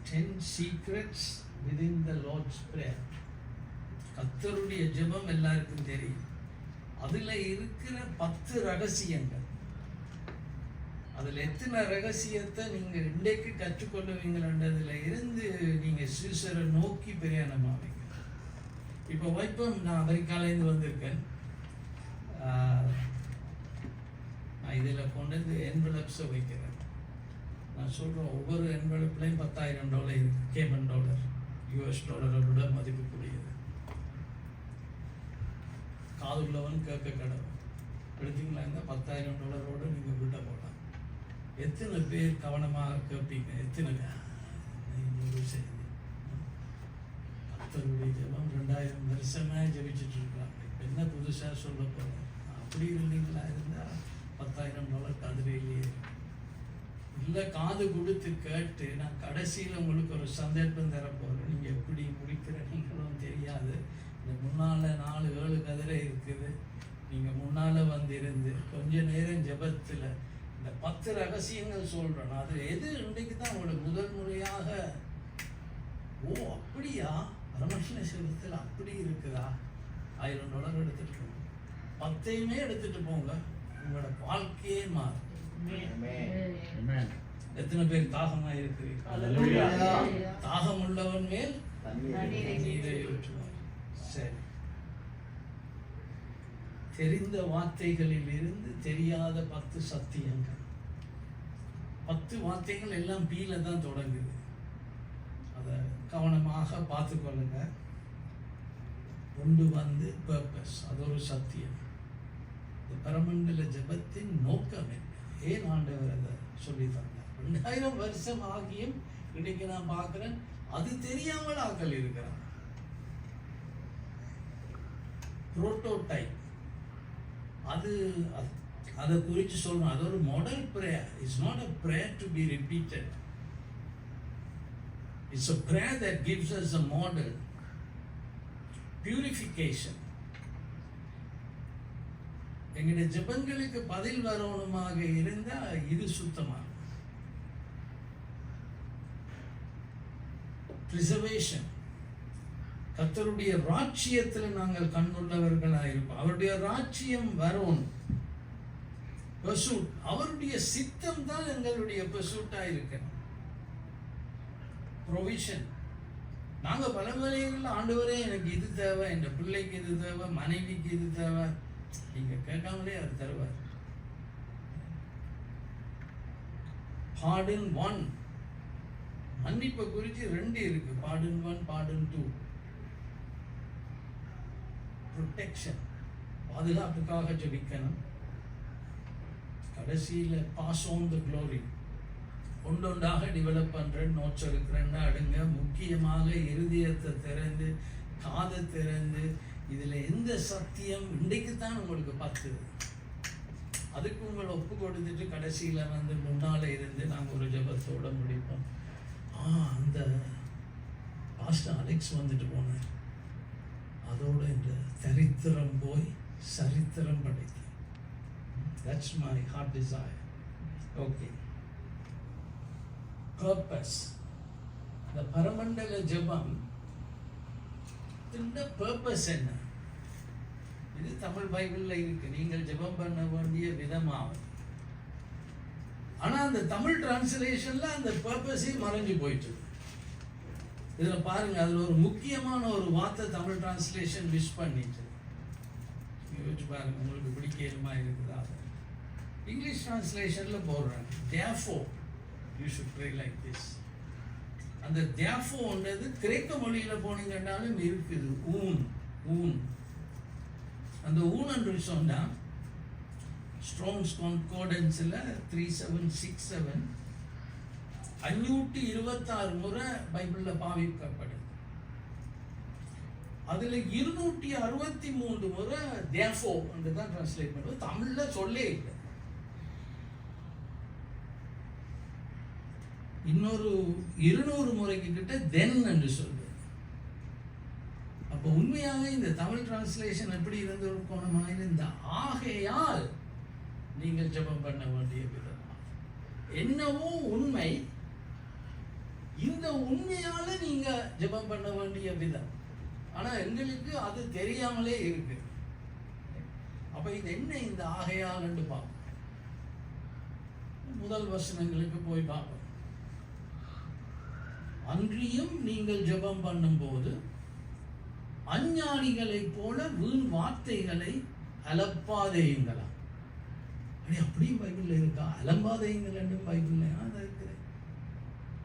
10 secrets within the Lord's Prayer. கர்த்தருடைய ஜெபம் எல்லாருக்கும் தெரியும். அதில் இருக்கிற 10 ரகசியங்கள். அதில் எத்தனை ரகசியத்தை நீங்கள் இன்றைக்கு கற்றுக்கொள்ளுவீங்களன்றதில் இருந்து நீங்கள் சீசரை நோக்கி பிரயாணமாவீங்க. இப்போ வைப்பம் நான் அமெரிக்காலேருந்து வந்திருக்கேன். நான் இதில் கொண்டு வந்து என்வலப்ஸை வைக்கிறேன். நான் சொல்கிறேன் ஒவ்வொரு என்வலப்லையும் $10,000 இருக்குது. கேமன் டாலர், US டாலரை விட மதிப்புக்குரியது. காதுள்ளவன் கேட்க கடவுள் எடுத்தீங்களா இருந்தால் $10,000 நீங்கள் வீட்டை போடலாம். எத்தனை பேர் கவனமாக கேட்பீங்க? எத்தனை செய்தி கர்த்தருடைய ஜெபம் 2000 வருஷமாக ஜெபிச்சுட்டு இருக்காங்க. இப்போ என்ன புதுசாக சொல்ல போகிறேன்? அப்படி இருந்தீங்களா இருந்தால் $10,000 காதுலையிலேயே இல்லை. காது கொடுத்து கேட்டு நான் கடைசியில் உங்களுக்கு ஒரு சந்தர்ப்பம் தரப்போகிறேன். நீங்கள் எப்படி முடிக்கிற நீங்களும் தெரியாது. இந்த முன்னால் 4-7 கதிரை இருக்குது. நீங்கள் முன்னால் வந்திருந்து கொஞ்ச நேரம் ஜெபத்தில் இந்த 10 ரகசியங்கள் சொல்கிறேன். அது எது இன்றைக்கு தான் உங்களுக்கு முதல் முறையாக ஓ அப்படியா அரமணேஸ்வரத்தில் அப்படி இருக்குதா $1000 எடுத்துகிட்டு போங்க. 10ஐயுமே எடுத்துகிட்டு போங்க. உங்களோட வாழ்க்கையே மாறும். எத்தனை பேர் தாகமாக இருக்கிறீர்கள்? தாகம் உள்ளவன் மேல் நீரை ஊற்றுவார். சரி, தெரிந்த வார்த்தைகளில் இருந்து தெரியாத 10 சத்தியங்கள். 10 வார்த்தைகள் எல்லாம் பீல தான் தொடங்குது. அதை கவனமாக பார்த்துக்கொள்ளுங்க. ஒன்று வந்து பர்பஸ், அது ஒரு சத்தியம். இந்த பரமண்டல ஜபத்தின் நோக்கம் என்ன? ஏன் ஆண்டவர் அதை சொல்லி தந்தார்? 2000 வருஷம் ஆகியும் இன்னைக்கு நான் பார்க்கிறேன் அது தெரியாமல் ஆக்கள் இருக்கிறார். புரோட்டோடைப் அது அதை குறித்து சொல்லணும். அது ஒரு model prayer. It's not a prayer to be repeated. It's a prayer that gives us a model. Purification. எங்களுடைய ஜெபங்களுக்கு பதில் வரணுமாக இருந்தால் இது சுத்தமாக. பிரிசர்வேஷன். கர்த்தருடைய ராஜ்யத்தில் நாங்கள் கண்ணுள்ளவர்களாக இருப்போம். அவருடைய ராஜ்யம் வரணும். பர்சூட். அவருடைய சித்தம் தான் எங்களுடைய பர்சூட்டாக இருக்கணும். ப்ரொவிஷன். நாங்கள் பல வேளைகளில் ஆண்டவரே எனக்கு இது தேவை, என் பிள்ளைக்கு இது தேவை, மனைவிக்கு இது தேவை, நீங்கள் கேட்காமலே அது தருவார். பாடன் 1 மன்னிப்பை குறித்து 2 இருக்கு. Baden 1, Baden 2. ப்ரொடெக்ஷன், பாதுகாப்புக்காக ஜெபிக்கணும். கடைசியில் பாஸ் ஆன் த க்ளோரி. ஒன்றொன்றாக டெவலப் பண்ணுறேன், நோட்ஸ் எடுக்கிறேன்னா அடுங்க. முக்கியமாக இருதயத்தை திறந்து, காதை திறந்து, இதில் எந்த சத்தியம் இன்றைக்கு தான் உங்களுக்கு பத்துது அதுக்கு உங்களை ஒப்பு கொடுத்துட்டு கடைசியில் வந்து முன்னால் இருந்து நாங்கள் ஒரு ஜெபத்தோடு முடிப்போம். அந்த பாஸ்டர் அலெக்ஸ் வந்துட்டு போனேன், அதோட இந்த தரித்திரம் போய் சரித்திரம் படைத்தேன். That's my heart desire. Okay. Purpose. இந்த பரமண்டல ஜெபம் இந்த பர்பஸ் என்ன? இது தமிழ் பைபிளில் இருக்கு. நீங்கள் ஜெபம் பண்ண வேண்டிய விதமாகும். ஆனால் அந்த தமிழ் டிரான்ஸ்லேஷன்ல அந்த பர்பஸே மறைஞ்சு போயிட்டு. இதில் பாருங்க, அதில் ஒரு முக்கியமான ஒரு வார்த்தை தமிழ் டிரான்ஸ்லேஷன் மிஸ் பண்ணிட்டு. யோசிச்சு பாருங்க, உங்களுக்கு பிடிக்கலுமா இருக்குதா? இங்கிலீஷ் டிரான்ஸ்லேஷனில் போடுறாங்க therefore you should pray like this. அந்த therefore-ன்றது கிரேக்க மொழியில் போனீங்கன்னாலும் இருக்குது. ஊன் அந்த ஊன் என்று சொன்னால் ஸ்ட்ராங்ஸ் கான்கார்டன்ஸில் 3767 526 முறை பைபிளில் பாவிக்கப்படுது. அதில் 263 முறை therefore என்று தான் டிரான்ஸ்லேட் பண்ணுவது. தமிழில் சொல்லே இல்லை. இன்னொரு 200 முறைக்கு கிட்ட தென் என்று சொல்வது. அப்போ உண்மையாக இந்த தமிழ் டிரான்ஸ்லேஷன் எப்படி இருந்திருக்கணுமா? இந்த ஆகையால் நீங்கள் ஜெபம் பண்ண வேண்டிய விதம் என்னவோ உண்மை, இந்த உண்மையால நீங்க ஜெபம் பண்ண வேண்டிய விதம். ஆனா எங்களுக்கு அது தெரியாமலே இருக்கு. அப்ப இது என்ன இந்த ஆகையால் என்று பார்ப்போம். முதல் வசனங்களுக்கு போய் பார்ப்போம். அன்றியும் நீங்கள் ஜெபம் பண்ணும் போது அஞ்ஞானிகளைப் போல வீண் வார்த்தைகளை அலப்பாதேயுங்களா. அப்படியும் பைபிள்ல இருக்கா? அலம்பாதேயுங்கள் என்றும் பைபிள்ல இருக்குது.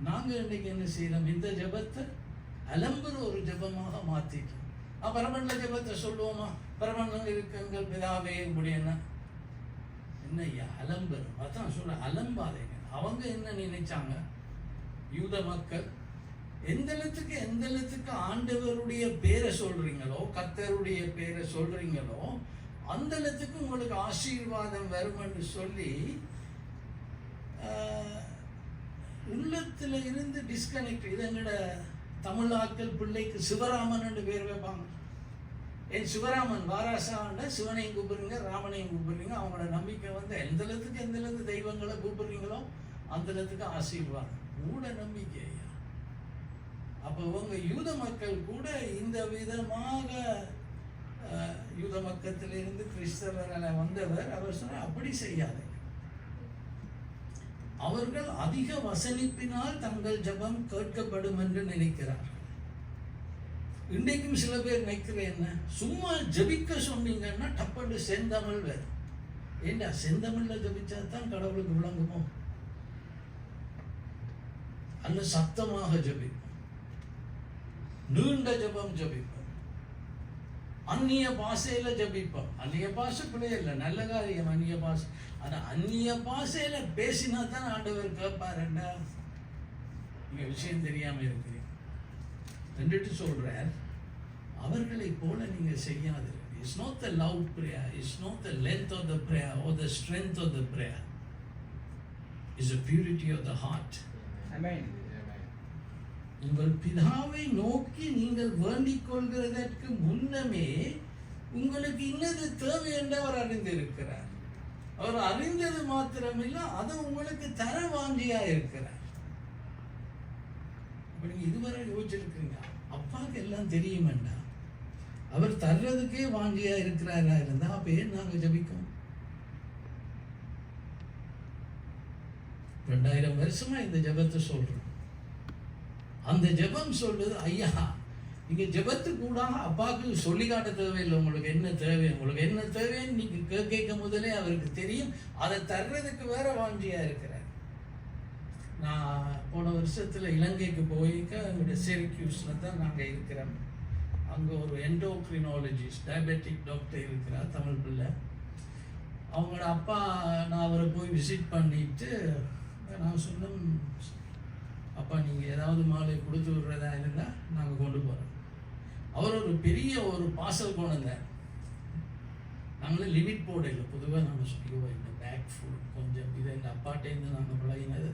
நாங்க இன்னைக்கு என்ன செய்யறோம்? இந்த ஜெபத்தை அலம்புற ஒரு ஜெபமாக மாத்திட்டோம். பரமண்ட ஜெபத்தை சொல்லுவோமா? பரமண்டல இருக்குங்கள் பிதாவே முடியும்னா என்ன ஐயா அலம்புறோம்? அதான் சொல்ற அலம்பாதேங்க. அவங்க என்ன நினைச்சாங்க? யூத மக்கள் எந்த எழுத்துக்கு ஆண்டவருடைய பேரை சொல்றீங்களோ, கர்த்தருடைய பேரை சொல்றீங்களோ, அந்த எழுத்துக்கு உங்களுக்கு ஆசீர்வாதம் வரும் என்று சொல்லி உள்ளத்துல இருந்து டிஸ்கனெக்ட். இது எங்கட தமிழாக்கள் பிள்ளைக்கு சிவராமன் என்று பேர் வைப்பாங்க. என் சிவராமன் வாராசாண்ட சிவனையும் கூப்பிடுறீங்க, ராமனையும் கூப்பிடுறீங்க. அவங்களோட நம்பிக்கை வந்து எந்த எழுத்து தெய்வங்களை கூப்பிடுறீங்களோ அந்த எழுத்துக்கு ஆசீர்வாதம். மூட நம்பிக்கை. அப்ப இவங்க யூத மக்கள் கூட இந்த விதமாக யூத மக்கத்திலிருந்து கிறிஸ்தவர்களை வந்தவர் அவர் சொன்னார், அப்படி செய்யாதே. அவர்கள் அதிக வசனிப்பினால் தங்கள் ஜெபம் கேட்கப்படும் என்று நினைக்கிறார்கள். இன்றைக்கும் சில பேர் நினைக்கிறேன், என்ன சும்மா ஜபிக்க சொன்னீங்கன்னா டப்பண்டு செந்தமிழ் வேறு. ஏண்டா செந்தமிழ்ல ஜபிச்சா தான் கடவுளுக்கு விளங்குமோ? அல்ல சத்தமாக ஜபிப்போம், நீண்ட ஜபம் ஜபிப்போம், அந்நிய பாஷையில ஜபிப்போம். அந்நிய பாஷை பிள்ளை இல்லை, நல்ல காரியம் அந்நிய பாஷை. ஆனா அந்நிய பாஷையில பேசினா தான் ஆண்டவர் கேட்பாருண்டா. நீங்க விஷயம் தெரியாம இருக்கிறீங்க ரெண்டுட்டு சொல்றார், அவர்களை போல நீங்க செய்யாதீர்கள். It's not the loud prayer, it's not the length of the prayer or the strength of the prayer, it's the purity of the heart. Amen. உங்கள் பிதாவை நோக்கி நீங்கள் வேண்டிக் கொள்கிறதற்கு முன்னமே உங்களுக்கு இன்னது தேவை என்று அவர் அறிந்திருக்கிறார். அவர் அறிந்தது மாத்திரமில்லை, அது உங்களுக்கு தர வாஞ்சியா இருக்கிறார். நீங்க இதுவரை யோசிச்சிருக்கீங்க, அப்பாவுக்கு எல்லாம் தெரியுமெண்டா அவர் தர்றதுக்கே வாஞ்சியா இருக்கிறாரா இருந்தா அப்ப ஏன் நாங்க ஜபிக்கோம்? 2000 வருஷமா இந்த ஜபத்தை சொல்றோம். அந்த ஜபம் சொல்லுது, ஐயா நீங்க ஜபத்து கூட அப்பாவுக்கு சொல்லி காட்ட தேவையில்லை. உங்களுக்கு என்ன தேவை, உங்களுக்கு என்ன தேவைன்னு நீங்க கேட்க முதலே அவருக்கு தெரியும். அதை தர்றதுக்கு வேற வாஞ்சியா இருக்கிறார். நான் போன வருஷத்துல இலங்கைக்கு போயிருக்க, அங்கே சிரக்யூஸ்ல தான் நாங்க இருக்கிறோம். அங்க ஒரு எண்டோக்ரினாலஜிஸ்ட் டயபெட்டிக் டாக்டர் இருக்கிறார், தமிழ் பிள்ளை. அவங்களோட அப்பா, நான் அவரை போய் விசிட் பண்ணிட்டு நான் சொன்னேன், அப்பா நீங்கள் ஏதாவது மாலை கொடுத்து விடுறதா இருந்தால் நாங்கள் கொண்டு போகிறோம். அவர் ஒரு பெரிய ஒரு பார்சல் கொண்டு வந்தார். நாங்களும் லிமிட் போர்டு இல்லை, பொதுவாக நாங்கள் சொல்லுவோம் இந்த பேக் ஃபுட் கொஞ்சம் இதை எங்கள் அப்பாட்டேருந்து நாங்கள் பழகினது.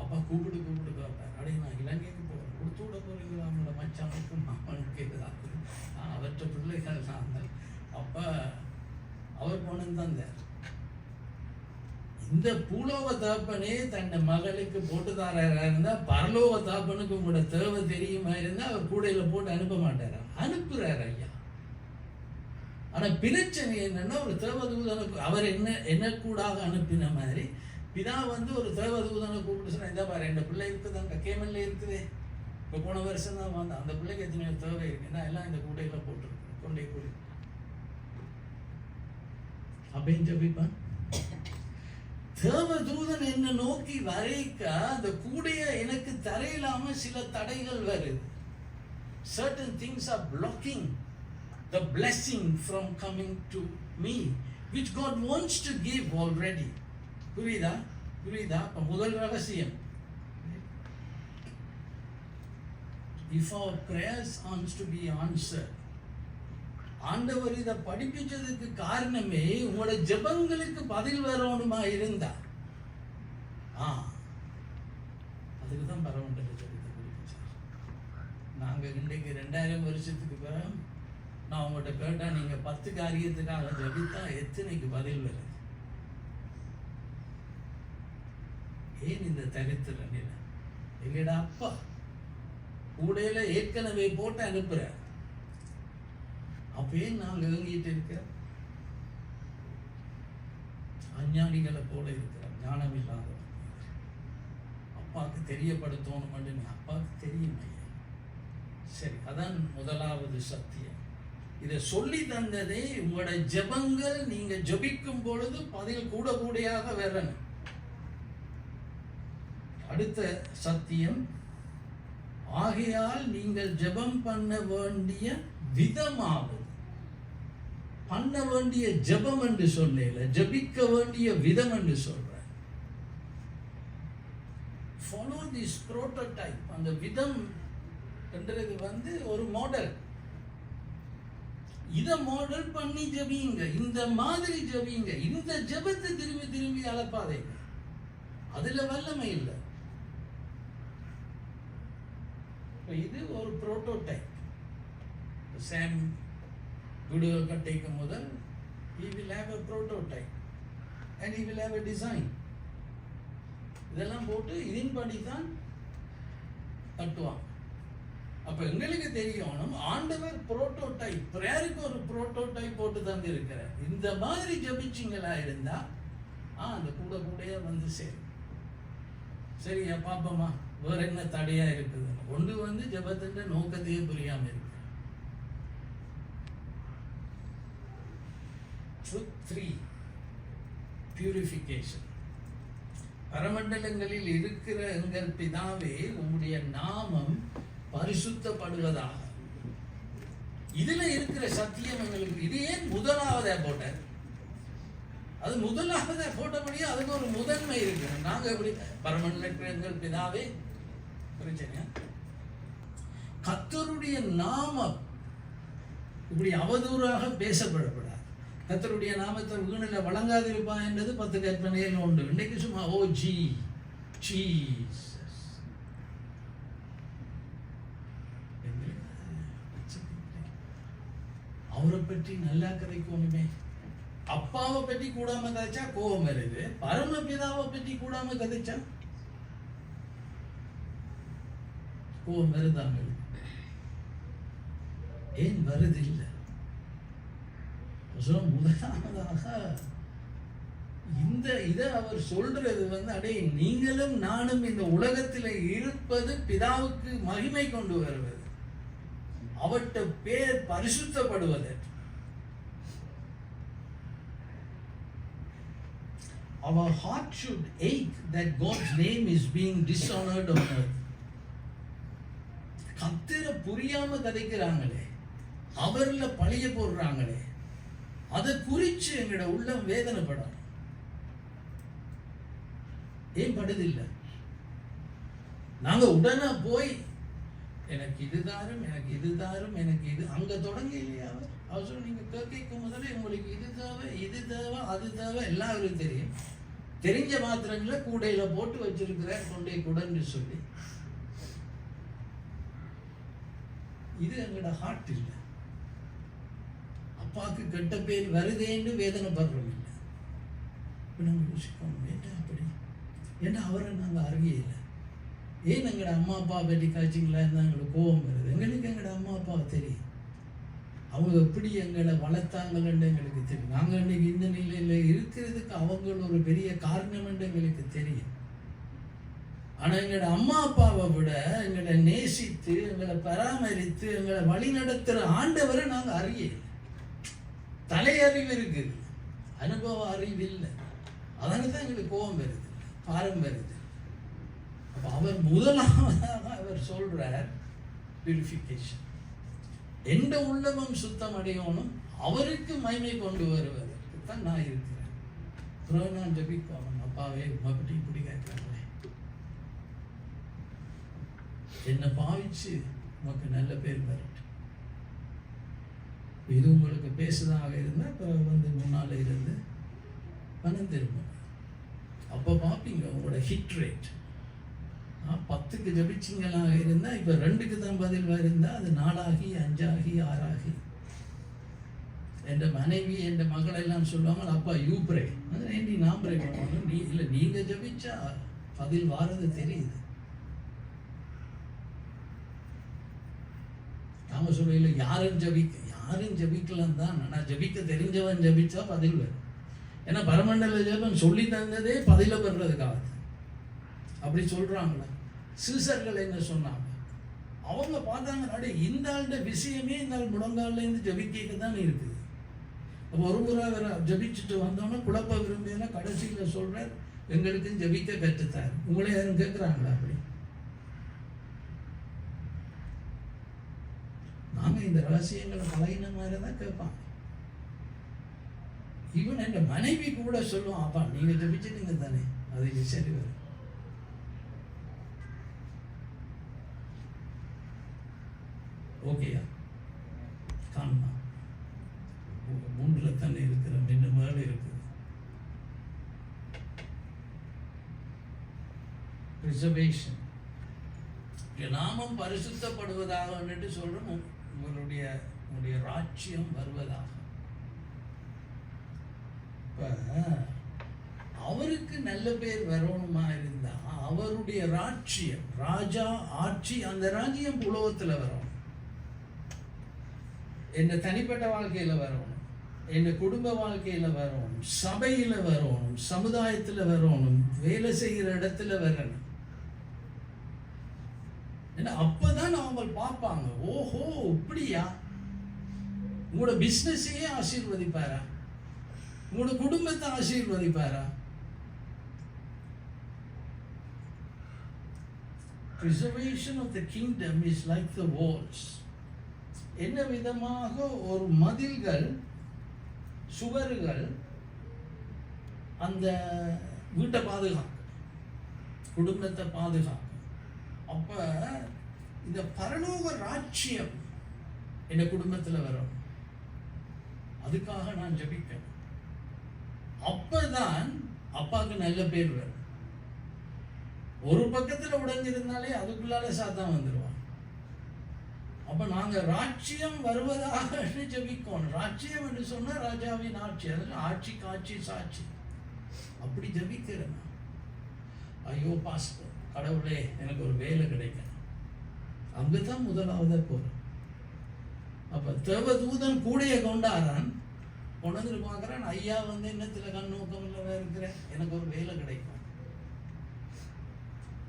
அப்பா கூப்பிட்டு கேட்பார், அப்படியே நான் இலங்கைக்கு போகிறேன், கொடுத்து விட போகிறீங்களா அவங்களோட மச்சானுக்கும் மாமனுக்கு ஏதாவது அவற்ற பிள்ளைகள் நாங்கள். அப்போ அவர் கொண்டு தந்தார். இந்த பூலோக தாப்பனே தன்னை மகளுக்கு போட்டு தாராரா இருந்தா, பரலோக தாப்பனுக்கு உங்களோட தேவை தெரியுமா இருந்தா அவர் கூடையில போட்டு அனுப்ப மாட்டாரா? அனுப்புறாரு ஐயா. ஆனா பிரச்சனை என்னன்னா, ஒரு தேவதூதனுக்கு அவர் என்ன கூடாக அனுப்பின மாதிரி பிதா வந்து ஒரு தேவதூதனை கூப்பிட்டு சொன்னா, இந்த பாரு என் பிள்ளை இருக்குது அங்க கேமல்ல இருக்குது, இப்போ போன வருஷம் தான் வந்தேன், அந்த பிள்ளைக்கு எத்தனை தேவை இருக்குன்னா எல்லாம் இந்த கூடையில போட்டுருக்கு, கொண்டே கூடி அப்படின்னு ஜபிப்பான். தேவதூதன் என்ன நோக்கி வரைக்க அந்த கூடைய எனக்கு தரையிலாம சில தடைகள் வருது. Certain things are blocking the blessing from coming to me, which God wants to give already. புரியுதா? அப்ப முதல் ரகசியம், if our prayers are to be answered, ஆண்டவர் இதை படிப்பிச்சதுக்கு காரணமே உங்களோட ஜெபங்களுக்கு பதில் வரணுமா இருந்தா அதுக்கு தான் பரவண்டை ஜெபத்தை படிப்பிச்சார். நாங்க இன்றைக்கு 2000 வருஷத்துக்கு பிறகு நான் உங்கள்கிட்ட கேட்டா நீங்க 10 காரியத்துக்காக ஜெபித்தா எத்தனைக்கு பதில் வருது? ஏன் இந்த தரித்திர நிலை? எங்கடா அப்பா கூடையில ஏற்கனவே போட்டு அனுப்புற. அப்பயே நாங்க ஏங்கிட்டு இருக்கிறோம். அஞ்ஞானிகளை போல இருக்கிறோம், ஞானம் இல்லாத. அப்பாவுக்கு தெரியப்படுத்தணும், அப்பாவுக்கு தெரியும் ஐயா. சரி, அதான் முதலாவது சத்தியம். இதை சொல்லி தந்ததே உங்களோட ஜெபங்கள் நீங்க ஜெபிக்கும் பொழுது பதில் கூட கூடையாக வரணும். அடுத்த சத்தியம், ஆகையால் நீங்கள் ஜெபம் பண்ண வேண்டிய விதமாவது. பண்ண வேண்டிய ஜெபம் என்று சொல்லல, ஜெபிக்க வேண்டிய விதம் என்று சொல்ற. Follow this prototype. அந்த விதம் என்றது ஒரு மாடல். இதை மாடல் பண்ணி ஜெபிங்க, இந்த மாதிரி ஜெபிங்க. இந்த ஜெபத்தை திரும்பி திரும்பி அலப்பாதீங்க, அதுல வல்லமை இல்லை. இது ஒரு புரோட்டோடைப். சாம் வீடியோ கட்டைக்கும் முதல் he will have a prototype and he will have a design. இதெல்லாம் போட்டு இதன்படி தான் கட்டுவாங்க. அப்ப எங்களுக்கு தெரியணும், ஆண்டவர் புரோட்டோடைப், பிரேயருக்கு ஒரு புரோட்டோடைப் போட்டு தந்து இருக்கிறார். இந்த மாதிரி ஜபிச்சிங்களா இருந்தா அந்த கூட கூடையா சேரும். சரியா பாப்பமா, வேற என்ன தடையா இருக்குது? ஒன்று ஜபத்தின் நோக்கத்தையே புரியாம இருக்கு. Truth 3, purification. பரமண்டலங்களில் இருக்கிற எங்கள் பிதாவே, உம்முடைய நாமம் பரிசுத்தப்படுவதாக. இதுல இருக்கிற சத்தியம் எங்களுக்கு. இது ஏன் முதலாவதா போட்ட? அது முதலாவதா போட்டபடியே அதுக்கு ஒரு முதன்மை இருக்கு. நாங்க எப்படி பரமண்டல எங்கள் பிதாவே, பிரச்சனை. கர்த்தருடைய நாமம் இப்படி அவதூறாக பேசப்படப்படாது. கர்த்தருடைய நாமத்தை வீணில் வழங்காதிருப்பான் என்றது 10 கற்பனைகள் உண்டு. இன்னைக்கு சும்மா ஓ ஜி ஜீசஸ். அவரை பற்றி நல்லா கதைக்கணுமே. அப்பாவை பற்றி கூடாம கதைச்சா கோபம் வருது, பரமபிதாவை பற்றி கூடாம கதைச்சா கோபம் வருதாங்க. ஏன் வருது இல்லை? முதலாவதாக இந்த இதை அவர் சொல்றது அடே, நீங்களும் நானும் இந்த உலகத்தில் இருப்பது பிதாவுக்கு மகிமை கொண்டு வருவது, அவர்கிட்ட பேர் பரிசுத்தப்படுவது. Our heart should ache that God's name is being dishonored on earth. கர்த்தரை புரியாம கதைக்கிறாங்களே, அவர்ல பழிய போடுறாங்களே, அதை குறிச்சு எங்களோட உள்ளம் வேதனைப்படும். ஏன் படுதில்லை? நாங்க உடனே போய் எனக்கு இது தாரும், எனக்கு இது தாரும், எனக்கு இது அங்க தொடங்க இல்லையா? அவர் சொல்ல, நீங்க கேட்கும் முதல்ல உங்களுக்கு இது தேவை, இது தேவை, அது தேவை எல்லாம் அவருக்கு தெரியும். தெரிஞ்ச மாத்திரங்கள கூடையில போட்டு வச்சிருக்கிற கொண்டே கூடன்னு சொல்லி, இது எங்களோட ஹார்ட் இல்லை. அப்பாவுக்கு கெட்ட பேர் வருதேன்னு வேதனைப்படுறோம் இல்லை. இப்போ நாங்கள் யோசிக்கணும், ஏட்டா அப்படி? ஏன்னா அவரை நாங்கள் அறியலை. ஏன் எங்களோட அம்மா அப்பா பற்றி காய்ச்சிங்களா இருந்தால் எங்களுக்கு கோபம் வருது? எங்களுக்கு எங்களோட அம்மா அப்பாவை தெரியும், அவங்க எப்படி எங்களை வளர்த்தாங்கன்னு எங்களுக்கு தெரியும். நாங்கள் இன்னைக்கு இந்த நிலையில் இருக்கிறதுக்கு அவங்க ஒரு பெரிய காரணம் என்று எங்களுக்கு தெரியும். ஆனால் எங்களோட அம்மா அப்பாவை விட எங்களை நேசித்து, எங்களை பராமரித்து, எங்களை வழி நடத்துகிற ஆண்டவரை நாங்கள் அறியலை. தலையறிவு இருக்குது, அனுபவ அறிவு இல்லை. அதனால தான் எங்களுக்கு கோபம் வருது, பாரம் வருது. அப்போ அவர் முதலாவதாக அவர் சொல்றார் பியூரிஃபிகேஷன். எந்த உள்ளமும் சுத்தம் அடையணும், அவருக்கு மகிமை கொண்டு வருவதற்கு தான் நான் இருக்கிறேன். அப்புறம் நான் ஜபிக்கணும், அப்பாவே மறுபடி இப்படி கேட்கிறாங்களே, என்னை பாவிச்சு உனக்கு நல்ல பேர் வரட்டும். இது உங்களுக்கு பேசுதாக இருந்தால் பிறகு முன்னால் இருந்து பணம் திரும்ப. அப்போ பார்ப்பீங்க உங்களோட ஹிட் ரேட். 10க்கு ஜபிச்சிங்களாக இருந்தால் இப்போ 2க்கு தான் பதில் இருந்தால் அது 4 ஆகி 5 ஆகி 6 ஆகி. என் மனைவி என் மகள் எல்லாம் சொல்லுவாங்க, அப்பா யூ பிரே. ஏன்டி நான் பிரே பண்ணுவாங்க? நீ இல்லை, நீங்கள் ஜபிச்சா பதில் வாரது தெரியுது. நாங்கள் சொல்ல யாரும் ஜபிக்கலாம் தான். ஆனால் ஜபிக்க தெரிஞ்சவன் ஜபிச்சா பதில் வரும். ஏன்னா பரமண்டல ஜபம் சொல்லி தந்ததே பதில பெறுறதுக்காக. அப்படி சொல்றாங்களா? சீசர்கள் என்ன சொன்னாங்க? அவங்க பார்த்தாங்க, அடே இந்த ஆளுடைய விஷயமே இந்த ஆள் முழங்கால இருந்து ஜபிக்க தான் இருக்குது. அப்போ ஒரு முறை வேற ஜபிச்சுட்டு வந்தோன்னா குழப்ப விரும்பினா கடைசியில் சொல்றார், எங்களுக்கும் ஜபிக்க கற்றுத்தார். உங்களே யாரும் கேட்குறாங்களா? அப்படி நாங்கள் இந்த ரகசியங்களை பழகின மாதிரி தான் கேட்பாங்க. ஈவன் என் மனைவி கூட சொல்லுவோம், அப்பா நீங்க ஜபிச்சிட்டீங்க தானே, அது சரி வரும். ஓகேயா? காணுமா? 3 தானே இருக்கிற, 2 மேல இருக்குது. ரிசர்வேஷன். நாமம் பரிசுத்தப்படுவதாக சொல்றோம். உங்களுடைய ராஜ்யம் வருவதாக. அவருக்கு நல்ல பேர் வரணுமா இருந்தா அவருடைய ராஜ்யம், ராஜா ஆட்சி, அந்த ராஜ்யம் உலகத்துல வரணும். என்ன தனிப்பட்ட வாழ்க்கையில வரணும், என்ன குடும்ப வாழ்க்கையில வரணும், சபையில வரணும், சமுதாயத்துல வரணும், வேலை செய்கிற இடத்துல வரணும். அப்பதான் அவங்க பார்ப்பாங்க, ஓஹோ இப்படியா, உங்களோட பிசினஸையே ஆசீர்வதிப்பாரா, உங்களோட குடும்பத்தை ஆசீர்வதிப்பாரா. Preservation of the kingdom is like the walls. என்ன விதமாக ஒரு மதில்கள், சுவர்கள் அந்த வீட்டை பாதுகாக்கும், குடும்பத்தை பாதுகாக்கும். அப்ப இந்த பரலோக ராஜ்யம் என் குடும்பத்தில் வரும். அதுக்காக நான் ஜபிப்பேன். அப்பதான் அப்பாவுக்கு நல்ல பேர் வரும். ஒரு பக்கத்துல உடைஞ்சிருந்தாலே அதுக்குள்ளால சாத்தான் வந்துடுவான். அப்ப நாங்க ராஜ்யம் வருவதாக ஜபிக்கணும். ராஜ்யம் என்று சொன்னா ராஜாவின் ஆட்சி, அதெல்லாம் ஆட்சி காட்சி சாட்சி. அப்படி ஜபிக்கிறேன். ஐயோ பாஸ்டர், கடவுளே எனக்கு ஒரு வேலை கிடைக்கும், அங்குதான் முதலாவதா போறேன். அப்ப தேவதூதன் கூடைய கொண்டாரான், கொண்டு பார்க்குறேன், ஐயா என்னத்துல கண்ணோக்கம் இல்லை இருக்கிறேன், எனக்கு ஒரு வேலை கிடைக்கும்.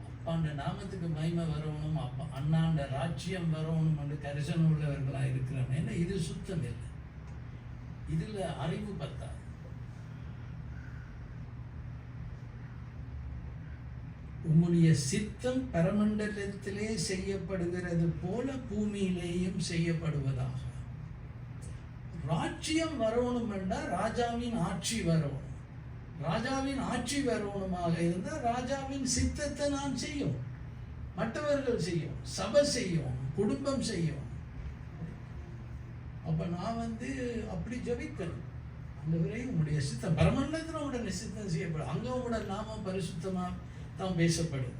அப்பாண்ட நாமத்துக்கு மகிமை வரணும், அப்பா அண்ணாண்ட ராஜ்யம் வரணும் என்று கரிசனம் உள்ளவர்களாக இருக்கிறான். ஏன்னா இது சுத்தம் இல்லை, இதுல அறிவு பத்தாது. உம்முடைய சித்தம் பரமண்டலத்திலே செய்யப்படுகிறது போல பூமியிலேயும் செய்யப்படுவதாக. ராஜ்யம் வரணும் என்றால் ராஜாவின் ஆட்சி வரணும். ராஜாவின் ஆட்சி வரணுமாக இருந்தால் ராஜாவின் சித்தத்தை நான் செய்யும், மற்றவர்கள் செய்யும், சபை செய்யும், குடும்பம் செய்யும். அப்ப நான் அப்படி ஜபிக்கணும். அந்த வரை உங்களுடைய சித்தம் பரமண்டலத்தில் உங்களுடைய சித்தம் செய்யப்படும். அங்க உங்களோட நாமம் பரிசுத்தமா தான் பேசப்படுது.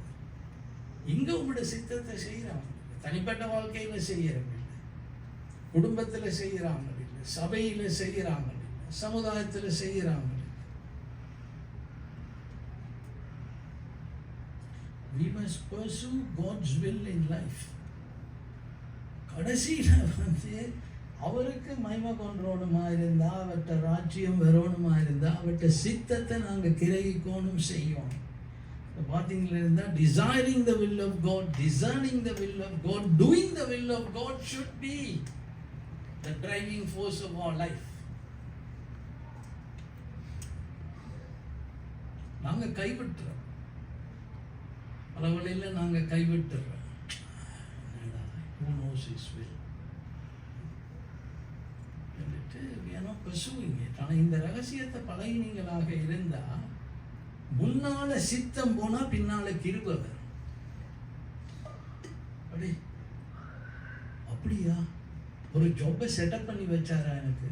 இங்க உங்களுடைய சித்தத்தை செய்யறாங்க. தனிப்பட்ட வாழ்க்கையில செய்யறாங்க, குடும்பத்துல செய்யறாங்க, சபையில செய்யறாங்க, சமுதாயத்துல செய்யறாங்க. We must pursue God's will in life. கடைசியில் அவருக்கு மகிமை கொண்டோணுமா இருந்தா, அவற்ற ராஜ்யம் வரணுமா இருந்தா, அவற்ற சித்தத்தை நாங்கள் கிரகிக்கணும் செய்வோம். பார்த்தீங்களா இருந்தா, desiring the will of God, discerning the will of God, doing the will of God should be the driving force of our life. நாங்க கைவிட்டுறோம், பல வழியில் நாங்க கைவிட்டுறோம். Who knows his will? We are not pursuing it. ஆனால் இந்த ரகசியத்தை பழகினீங்களாக இருந்தா, முன்னால சித்தம் போனா பின்னால கிருபை வரும். அப்படியா? ஒரு ஜாப்பை செட்டப் பண்ணி வச்சாரா எனக்கு?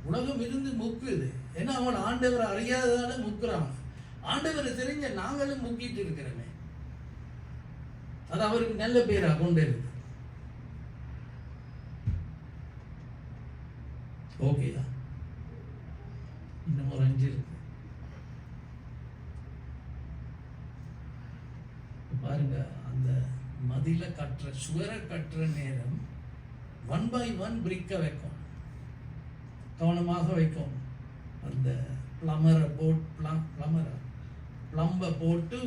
உலகம் இருந்து முக்குது. ஏன்னா அவன் ஆண்டவரை அறியாததால முக்குறான். ஆண்டவரை தெரிஞ்ச நாங்களும் முக்கிட்டு இருக்கிறோமே, அது அவருக்கு நல்ல பேரா கொண்டு இருக்கு. ஓகேயா? இன்னும் ஒரு 5 இருக்கு. பாருங்க, அந்த மதில கட்டுற சுவரை கட்டுற நேரம் 1 by 1 பிரிக்க வைக்கும், கவனமாக வைக்கும். அந்த பிளம்பை போட்டு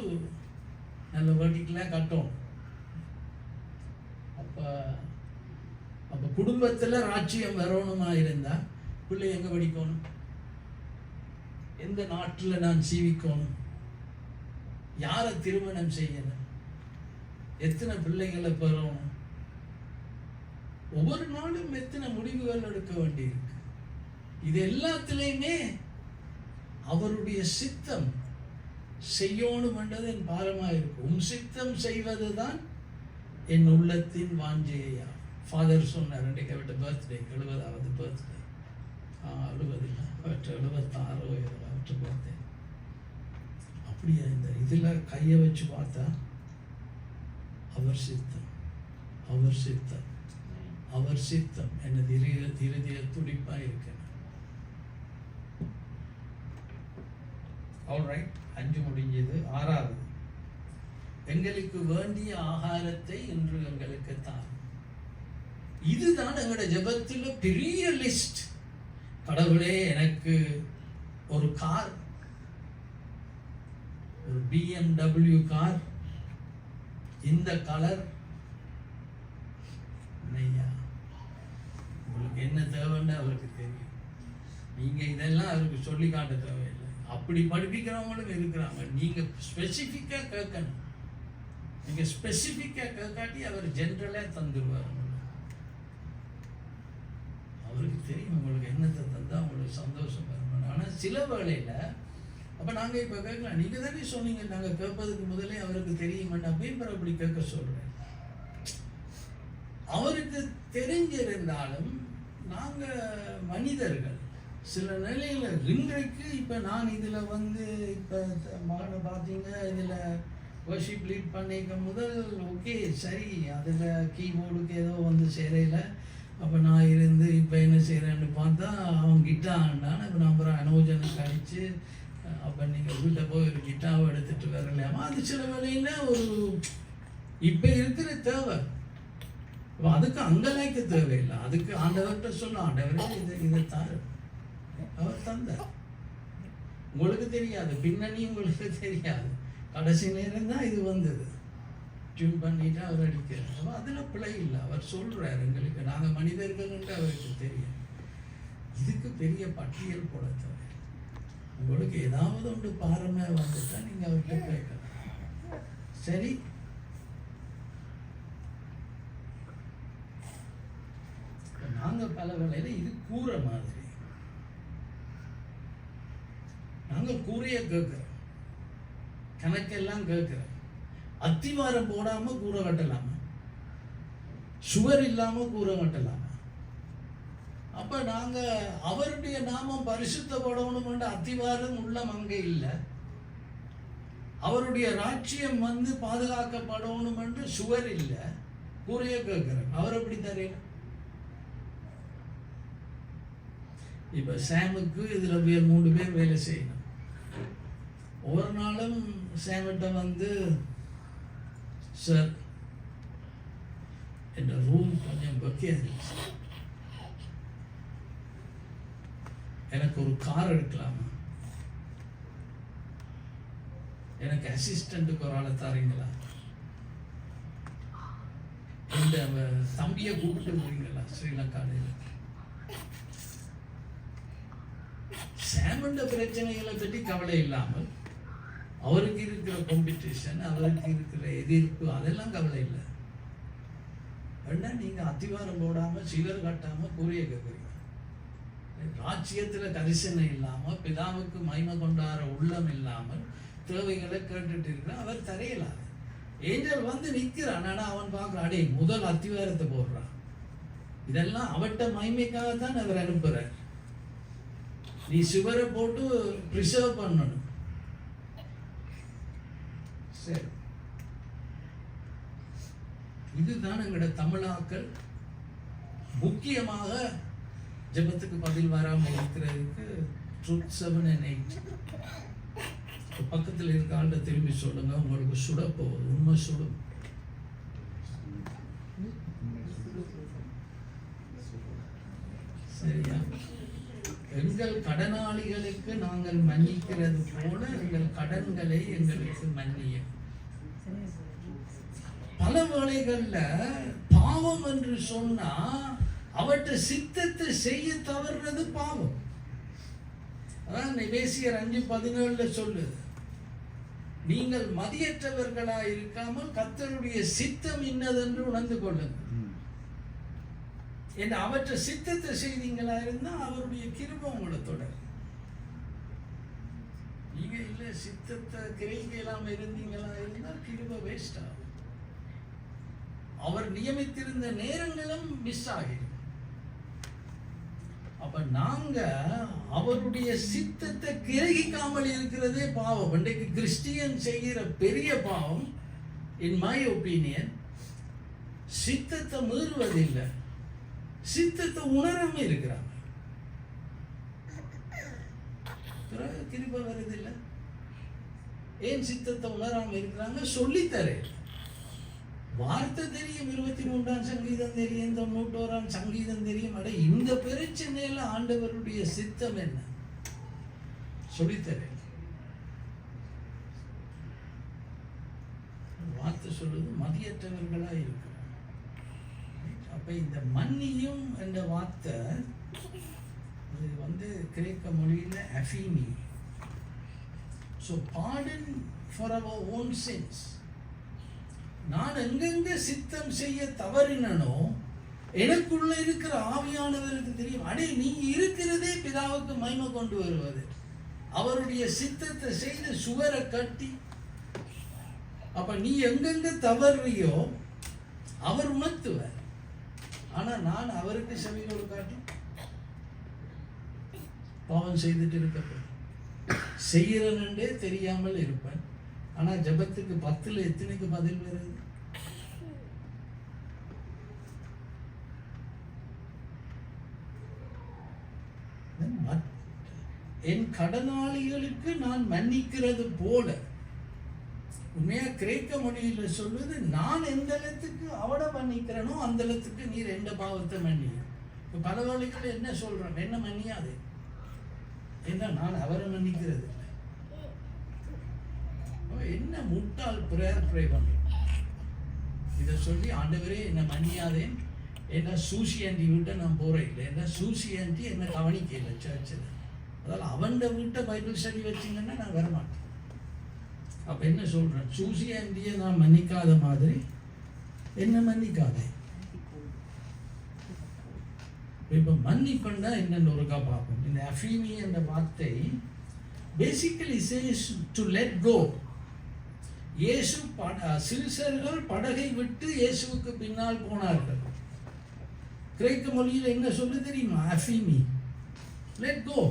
நல்ல வெர்டிக்கலாக கட்டும். அப்போ குடும்பத்தில் ராஜ்யம் வரணுமா இருந்தா பிள்ளை எங்க படிக்கணும், எந்த நாட்டில் நான் ஜீவிக்கணும், யாரை திருமணம் செய்யணும், எத்தனை பிள்ளைகளை பெறணும், ஒவ்வொரு நாளும் எத்தனை முடிவுகள் எடுக்க வேண்டியிருக்கு. இது எல்லாத்திலையுமே அவருடைய சித்தம் செய்யணும் என்றது என் பாரமாக இருக்கும். உன் சித்தம் செய்வதுதான் என் உள்ளத்தின் வாஞ்சையா. ஃபாதர் சொன்னார், அன்றைக்கு அவர்கிட்ட பர்த்டே, 70வது பர்த்டே, 70 இல்லை, அவற்றை 76 அவற்றை பார்த்தேன். அப்படியே இந்த இதில் கையை வச்சு பார்த்தா அவர் சித்தம், அவர் சித்தம், அவர் சித்தம் எனது இறுதிய துடிப்பாக இருக்கிறது. ஆல்ரைட், 5 முடிஞ்சது. 6வது, எங்களுக்கு வேண்டிய ஆகாரத்தை இன்று எங்களுக்கு தான். இதுதான் எங்களோட ஜெபத்தில் பெரிய லிஸ்ட். கடவுளே, எனக்கு ஒரு கார், ஒரு BMW கார், இந்த கலர், உங்களுக்கு என்ன தேவைன்னு அவருக்கு தெரியும். நீங்க இதெல்லாம் அவருக்கு சொல்லி காட்ட தேவையில்லை. அப்படி படிப்பிக்கிறவங்களும் இருக்கிறாங்க. நீங்க ஸ்பெசிஃபிக்கா கேட்கணும். நீங்க ஸ்பெசிஃபிக்கா கேட்காட்டி அவர் ஜென்ரலா தந்துடுவார். அவருக்கு தெரியும் உங்களுக்கு என்னத்தை தந்தா உங்களுக்கு சந்தோஷம் வரணும். ஆனா சில வேளையில அப்ப நாங்க இப்ப கேட்கலாம், நீங்க தானே சொன்னீங்க நாங்க கேட்பதுக்கு முதலே அவருக்கு தெரியும் அப்படின்னு அப்படி கேட்க சொல்றேன். அவருக்கு தெரிஞ்சிருந்தாலும் நாங்க மனிதர்கள் சில நிலையில இன்றைக்கு இப்ப நான் இதுல இப்ப மகனை பார்த்தீங்க, இதுல வர்ஷிப் லீட் பண்ணிக்க முதல் ஓகே சரி, அதுல கீபோர்டுக்கு ஏதோ சேரையில அப்ப நான் இருந்து இப்ப என்ன செய்யறேன்னு பார்த்தா அவன் கிட்டா ஆண்டான். இப்ப நான் அப்புறம் அனோஜனுக்கு அடிச்சு அப்ப நீங்க வீட்டை போய் ஒரு கிட்டாவை எடுத்துட்டு வரலையாமா. அது சில வேலையில ஒரு இப்ப இருக்கிற தேவை, அதுக்கு அங்கலாய்க்க தேவையில்லை. அதுக்கு ஆண்டவர்கிட்ட சொல்ல, ஆண்டவரே இதை தாரு, அவர் தந்தார். உங்களுக்கு தெரியாது, பின்னணி உங்களுக்கு தெரியாது, கடைசி நேரம் தான் இது வந்தது. டியூன் பண்ணிட்டு அவர் அடிக்கிறார். அதுல பிழை இல்லை. அவர் சொல்றாரு எங்களுக்கு, நாங்க மனிதர்கள் என்று அவருக்கு தெரியும். இதுக்கு பெரிய பட்டியல் போட தேவை. உங்களுக்கு ஏதாவது ஒன்று பாரமே வந்துட்டா நீங்க அவர்கிட்ட கேட்கலாம். சரி, நாங்க பல வேளையில இது கூரை மாதிரி, நாங்க கூரைய கேட்கிறோம், கணக்கெல்லாம் கேட்கிறோம். அத்திவாரம் போடாம கூரை கட்டலாமா, சுவர் இல்லாம கூரை கட்டலாமா? அப்ப நாங்க அவருடைய நாமம் பரிசுத்தப்படணும் என்ற அத்திவாரம் உள்ளம் அங்கே இல்லை. அவருடைய ராஜ்யம் பாதுகாக்கப்படணும் என்று சுவர் இல்லை, கூரைய கேட்கிறோம். அவர் எப்படி தரீங்க? இப்ப சாமுக்கு இதுல 3 பேர் வேலை செய்யணும். ஒவ்வொரு நாளும் சாமிட்ட சார் என் ரூம் கொஞ்சம் பக்கியா இருந்துச்சு, எனக்கு ஒரு கார் எடுக்கலாமா, எனக்கு அசிஸ்டன்ட்டுக்கு ஒரு ஆளை தாரீங்களா, இந்த தம்பியை கூப்பிட்டு போறீங்களா ஸ்ரீலங்காவில். சாமண்ட பிரச்சனைகளை பற்றி கவலை இல்லாமல் அவருக்கு இருக்கிற காம்படிஷன், அவருக்கு இருக்கிற எதிர்ப்பு, அதெல்லாம் கவலை இல்லை. வேணா நீங்க அத்திவாரம் போடாம சிவர் கட்டாம கூறிய கேட்குறீங்க. ராஜ்யத்துல கரிசனை இல்லாம, பிதாவுக்கு மகிமை கொண்டாட உள்ளம் இல்லாமல் தேவைகளை கேட்டுட்டு இருக்கிற அவர் தரையலாது. ஏஞ்சல் நிற்கிறான். ஆனா அவன் பார்க்கறான், அடே முதல் அத்திவாரத்தை போடுறான். இதெல்லாம் அவட்ட மகிமைக்காகத்தான் அவர் அனுப்புறார். நீ சுவரை போட்டு ப்ரிசர்வ் பண்ணணும். சரி, இதுதான் எங்களோட தமிழாக்கள் முக்கியமாக ஜெபத்துக்கு பதில் வராமல் இருக்கிறதுக்கு ட்ரூத் 7 and 8. பக்கத்தில் இருக்க ஆள்கிட்ட திரும்பி சொல்லுங்க, உங்களுக்கு சுட போகுது, உண்மை சுடும். எங்கள் கடனாளிகளுக்கு நாங்கள் மன்னிக்கிறது போல எங்கள் கடன்களை எங்களுக்கு மன்னியும். பல வேளைகள்ல பாவம் என்று சொன்னா அவற்றை சித்தத்தை செய்ய தவறுறது பாவம். அதான் எபேசியர் 5:17 சொல்லுது, நீங்கள் மதியற்றவர்களாய் இருக்காமல் கர்த்தருடைய சித்தம் இன்னதென்று உணர்ந்து கொள்ளுங்கள். என்ன அவற்றை சித்தத்தை செய்தீங்களா இருந்தா அவருடைய கிருபை உங்களை தொடரும். நீங்க இல்ல சித்தத்தை கிரகிக்கலாம இருந்தீங்களா இருந்தா கிருபை வேஸ்ட் ஆகும். அவர் நியமித்திருந்த நேரங்களும் மிஸ் ஆகிடும். அப்ப நாங்க அவருடைய சித்தத்தை கிரகிக்காமல் இருக்கிறதே பாவம். இன்றைக்கு கிறிஸ்டியன் செய்கிற பெரிய பாவம், இன் மை ஒப்பீனியன், சித்தத்தை மீறுவதில்லை, சித்தத்தை உணராம இருக்கிறாங்க. கிருபை வருதில்லை. ஏன் சித்தத்தை உணராம இருக்கிறாங்க? சொல்லித்தரேன். வார்த்தை தெரியும், 23ஆம் சங்கீதம் தெரியும், 91ஆம் சங்கீதம் தெரியும். அட இந்த பிரச்சனையில ஆண்டவருடைய சித்தம் என்ன சொல்லித்தரேன். வார்த்தை சொல்லுது மதியற்றவர்களா இருக்கிறோம். அப்ப இந்த மன்னியும் என்ற வார்த்தை அது கிரேக்க மொழியில அஃபீமி. So pardon for our own sins. நான் எங்கெங்க சித்தம் செய்ய தவறினோ எனக்குள்ள இருக்கிற ஆவியானவருக்கு தெரியும். அடே நீ இருக்கிறதே பிதாவுக்கு மகிமை கொண்டு வருவது, அவருடைய சித்தத்தை செய்து சுவரை கட்டி. அப்ப நீ எங்கெங்க தவறியோ அவர் உணர்த்துவார். ஆனா நான் அவருக்கு செவி கொடுக்காட்டி பாவம் செய்துட்டு இருக்கப்படும். செய்யறனே தெரியாமல் இருப்பேன். ஆனா ஜபத்துக்கு 10ல் எத்தனைக்கு பதில் வருது? என் கடனாளிகளுக்கு நான் மன்னிக்கிறது போல. உண்மையா கிரேக்க மொழியில சொல்லுது, நான் எந்த இடத்துக்கு அவட மன்னிக்கிறனோ அந்த இடத்துக்கு நீர் எந்த பாவத்தை மன்னிய. பல வழிகள் என்ன சொல்றேன், என்ன மன்னியாது என்ன, நான் அவரை மன்னிக்கிறது இல்லை. என்ன முட்டாள் பிரேயர் ப்ரே பண்றோம். இதை சொல்லி ஆண்டவரே என்ன மன்னியாதேன், என்ன சூசி ஆண்டி விட்ட நான் போறேன் இல்லை, என்ன சூசி ஆண்டி என்ன கவனிக்க இல்லை சர்ச்சில். அதால் அவன் வீட்டை பைபிள் ஸ்டடி வச்சிங்கன்னா நான் வரமாட்டேன். அப்ப என்ன சொல்றேன், சூசி ஆண்டியை நான் மன்னிக்காத மாதிரி என்ன மன்னிக்காதே. இப்ப மன்னிப்புன்னா என்னன்னு ஒருக்கா பார்ப்போம். இந்த அஃபீமி என்ற வார்த்தை basically says to let go. Yesu சிறுசர்கள் படகை விட்டு இயேசுவுக்கு பின்னால் போனார்கள். கிரேக்க மொழியில் என்ன சொல்லு தெரியுமா? அஃபீமி, let go.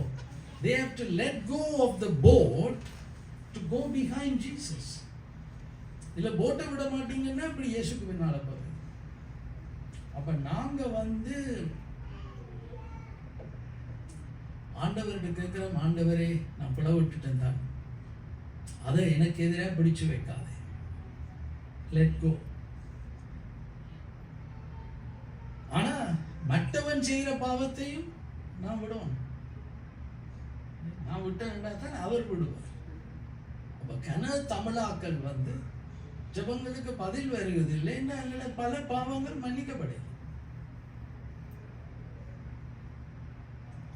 They have to let go of the boat to go behind Jesus. இல்ல போட்டை விட மாட்டீங்கன்னா இப்படி இயேசுக்கு பின்னால போறது. அப்ப நாங்க ஆண்டவர்கிட்ட கேட்கிறோம், ஆண்டவரே நான் பிளவு விட்டுட்டேன் தான், அதை எனக்கு எதிராக பிடிச்சு வைக்காதே, லெட் கோ. ஆனா மற்றவன் செய்கிற பாவத்தையும் நான் விடுவோம். நான் விட்டேன்டா தான் அவர் விடுவார். அப்ப தமிழாக்கள் ஜபங்களுக்கு பதில் வருகிறது இல்லை, எங்களோட பல பாவங்கள் மன்னிக்கப்படும்.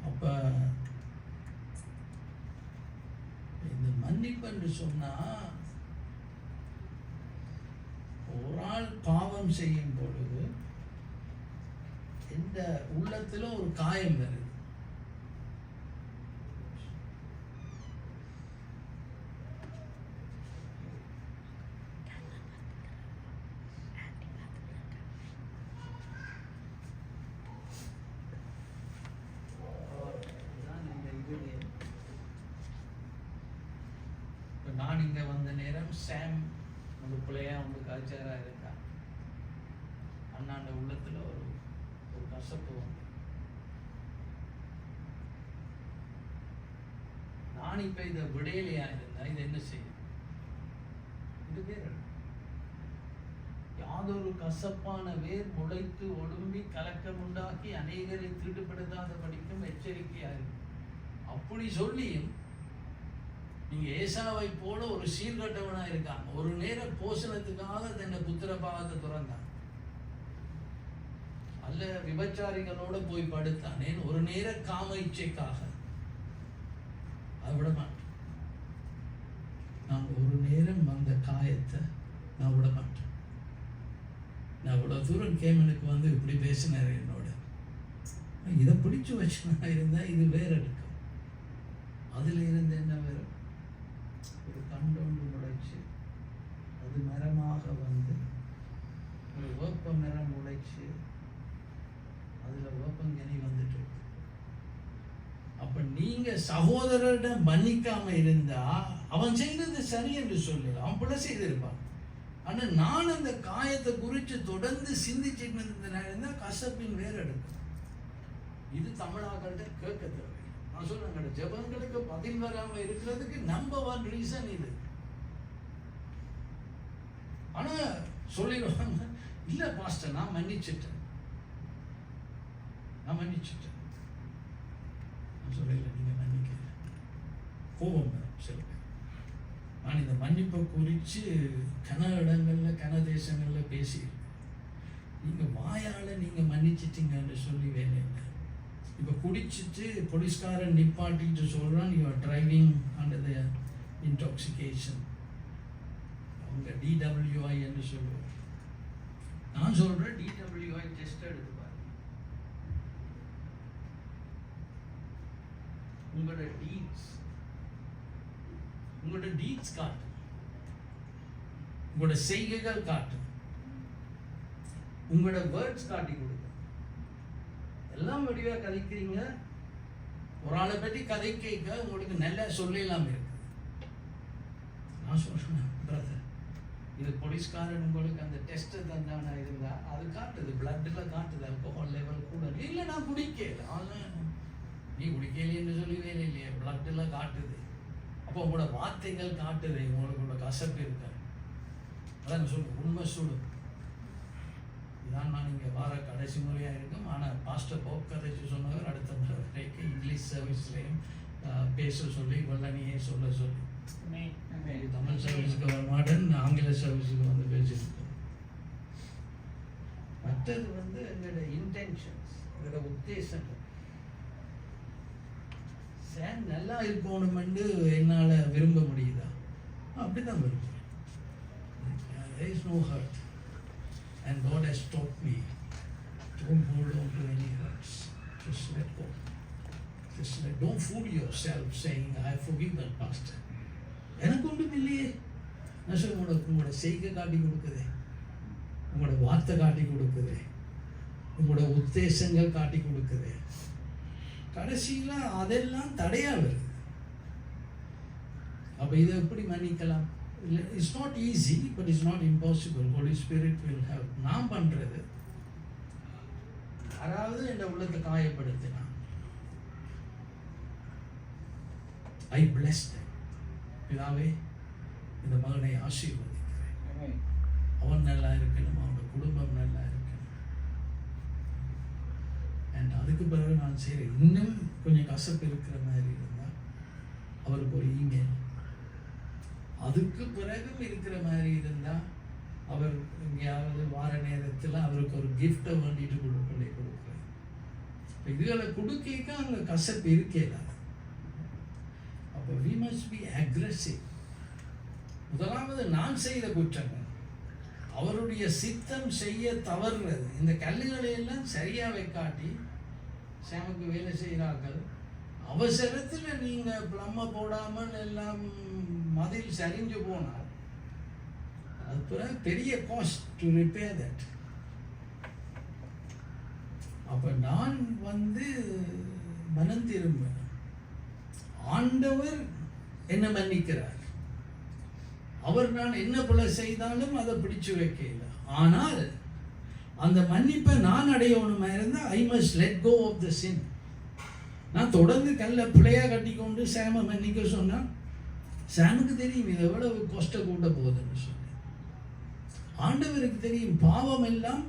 அப்ப இந்த மன்னிப்பு என்று சொன்னா, ஒரு ஆள் பாவம் செய்யும் பொழுது இந்த உள்ளத்துல ஒரு காயம் வருது. நான் இங்க வந்த நேரம் சாம் ஒரு பிள்ளையா கல்ச்சரா இருக்கா. அண்ணாண்ட உள்ளத்துல ஒரு கசப்பு வந்து, நான் இப்ப இதை விடையிலையா இருந்தா இது என்ன செய்யும்? இது பேர் யாதொரு கசப்பான வேர் முளைத்து ஒடும்பி கலக்கம் உண்டாக்கி அநேகரை தீட்டுப்படுத்தாத படிக்கும் எச்சரிக்கையா இருக்கு. அப்படி சொல்லியும் நீங்க ஏசாவை போல ஒரு சீர்கட்டவனா இருக்காங்க. ஒரு நேர போஷணத்துக்காக தன்னை புத்திர பாவத்தை துறந்தான், அல்ல விபச்சாரிகளோட போய் படுத்தானேன், ஒரு நேர காம இச்சைக்காக. அதை விட மாட்டேன். நான் ஒரு நேரம் அந்த காயத்தை நான் விட மாட்டேன். நான் இவ்வளவு தூரம் கேமனுக்கு வந்து இப்படி பேசினார் என்னோட, இதை பிடிச்சு வச்சுனா இருந்தா இது வேற இருக்கும். அதுல இருந்து என்ன வரும்? ஒரு கண்டொன்று முளைச்சு அது மரமாக வந்து ஒரு வேப்ப மரம் முளைச்சு அதுல வேப்பங்கனி வந்துட்டு. அப்ப நீங்க சகோதரரிடம் மன்னிக்காம இருந்தா அவன் செய்தது சரி என்று சொல்லல, அவன் பிள்ளை செய்திருப்பான். ஆனா நான் அந்த காயத்தை குறித்து தொடர்ந்து சிந்திச்சுட்டு இருந்தேன்னா கசப்பின் வேற எடுக்கும். இது தமிழாக்கள்கிட்ட கேட்க தேவை. நான் சொல்றேன், ஜெபங்களுக்கு பதில் வராம இருக்கிறதுக்கு நம்பர் 1 ரீசன் இது. ஆனா சொல்லிடுவாங்க, இல்ல பாஸ்டர் நான் மன்னிச்சுட்டேன். சொல்லல, நீங்க மன்னிக்க கோபம் சில பேர். நான் இந்த மன்னிப்பை குறித்து கன இடங்கள்ல கன தேசங்கள்ல பேசியிருக்கேன். நீங்க வாயால நீங்க மன்னிச்சிட்டீங்கன்னு சொல்லி வேலை இல்லை. இப்போ குடிச்சிட்டு போலீஸ்காரன் நிப்பாட்டிட்டு சொல்றான், you are driving under the intoxication, அவங்க DWI என்று சொல்லுவோம். நான் சொல்றேன் DWI டெஸ்ட் எடுத்து பாருங்க. உங்களோட டீட்ஸ் காட்டு, உங்களோட செய்கைகள் காட்டு, உங்களோட வேர்ட்ஸ் காட்டி கொடுங்க. எல்லாம் வடிவா கதைக்கிறீங்க. ஒரு ஆளை பற்றி கதை கேட்க உங்களுக்கு நல்லா சொல்லலாம் இருக்கு. நான் சொல்றேன் பிரதர், இது போலீஸ்காரன் உங்களுக்கு அந்த டெஸ்ட் தந்தானா இருந்தா அது காட்டுது, பிளட்ல காட்டுது ஆல்கஹால் லெவல் கூட. இல்லை நான் குடிக்கல, நீ குடிக்கலைன்னு சொல்லி வேலை இல்லையே, பிளட்ல காட்டுது. அப்போ உங்களோட வார்த்தைகள் காட்டுது உங்களோட கசப்பு இருக்க. அதான் சொல்லுங்க, உண்மை சொல்லு. இதான் நான் இங்கே வார கடைசி முறையாக இருக்கும். ஆனால் பாஸ்டர் போப் கதைச்சு சொன்னவர் அடுத்த முறை வரைக்கும் இங்கிலீஷ் சர்வீஸ்லையும் பேச சொல்லி வல்லனியே சொல்ல சொல்லி தமிழ் சர்வீஸுக்கு வரமாட்டேன், ஆங்கில சர்வீஸுக்கு வந்து பேசியிருக்கோம். மற்றது வந்து எங்களோட இன்டென்ஷன்ஸ், எங்களோட உத்தேசங்கள் நல்லா இருக்கணும்னு என்னால் விரும்ப முடியுதா? அப்படிதான் விரும்புகிறேன். There is no hurt. And God has taught me, don't hold on to any hurts. Just let go. Don't fool yourself saying, I have forgiven pastor. எனக்கு ஒன்றும் இல்லையே. நான் சொல்ல, உங்களோட செய்கை காட்டி கொடுக்குது, உங்களோட வார்த்தை காட்டி கொடுக்குது, உங்களோட உத்தேசங்கள் காட்டி கொடுக்குது. கடைசியில் அதெல்லாம் தடையா வருது. அப்ப இதை எப்படி மன்னிக்கலாம்? It's not easy, but it's not impossible. Holy Spirit will help. நான் பண்றது, யாராவது என் உள்ளத்தை காயப்படுத்தினா I bless them. பிதாவே, இந்த மகனை ஆசீர்வதிக்கிறேன். அவன் நல்லா இருக்கணும், அவனோட குடும்பம் நல்லா இருக்கணும். அண்ட் அதுக்கு பிறகு நான் சரி இன்னும் கொஞ்சம் கசப்பு இருக்கிற மாதிரி இருந்தால் அவருக்கு ஒரு இமெயில், அதுக்கு பிறகும் இருக்கிற மாதிரி இருந்தால் அவர் எங்கேயாவது வார நேரத்தில் அவருக்கு ஒரு கிஃப்டை வேண்டிட்டு கொடுக்குறேன். இதுகளை கொடுக்க அங்கே கசப்பு இருக்கல. அப்போ we must be aggressive. முதலாவது நான் செய்த குற்றங்கள், அவருடைய சித்தம் செய்ய தவறுறது. இந்த கல்லுகளை எல்லாம் சரியா வைக்காட்டி சாமுக்கு வேலை செய்கிறார்கள். அவசரத்தில் நீங்க பிளம்ம போடாமல் எல்லாம் மதில் சரிஞ்சு போனால் அது பிறகு பெரிய காஸ்ட் டு ரிப்பேர் தட். அப்ப நான் வந்து மனம் திரும்ப, ஆண்டவர் என்ன மன்னிக்கிறார். அவர் நான் என்ன பிள்ளை செய்தாலும் அதை பிடிச்சு வைக்கல. ஆனால் அந்த மன்னிப்பை நான் அடையணுமா இருந்தா I must let go of the sin. நான் தொடர்ந்து கல்ல பிள்ளையா கட்டி கொண்டு சாம மன்னிக்க சொன்னா சாமுக்கு தெரியும் இது எவ்வளவு கஷ்ட கூட்ட போகுதுன்னு சொல்லி. ஆண்டவருக்கு தெரியும் பாவம் எல்லாம்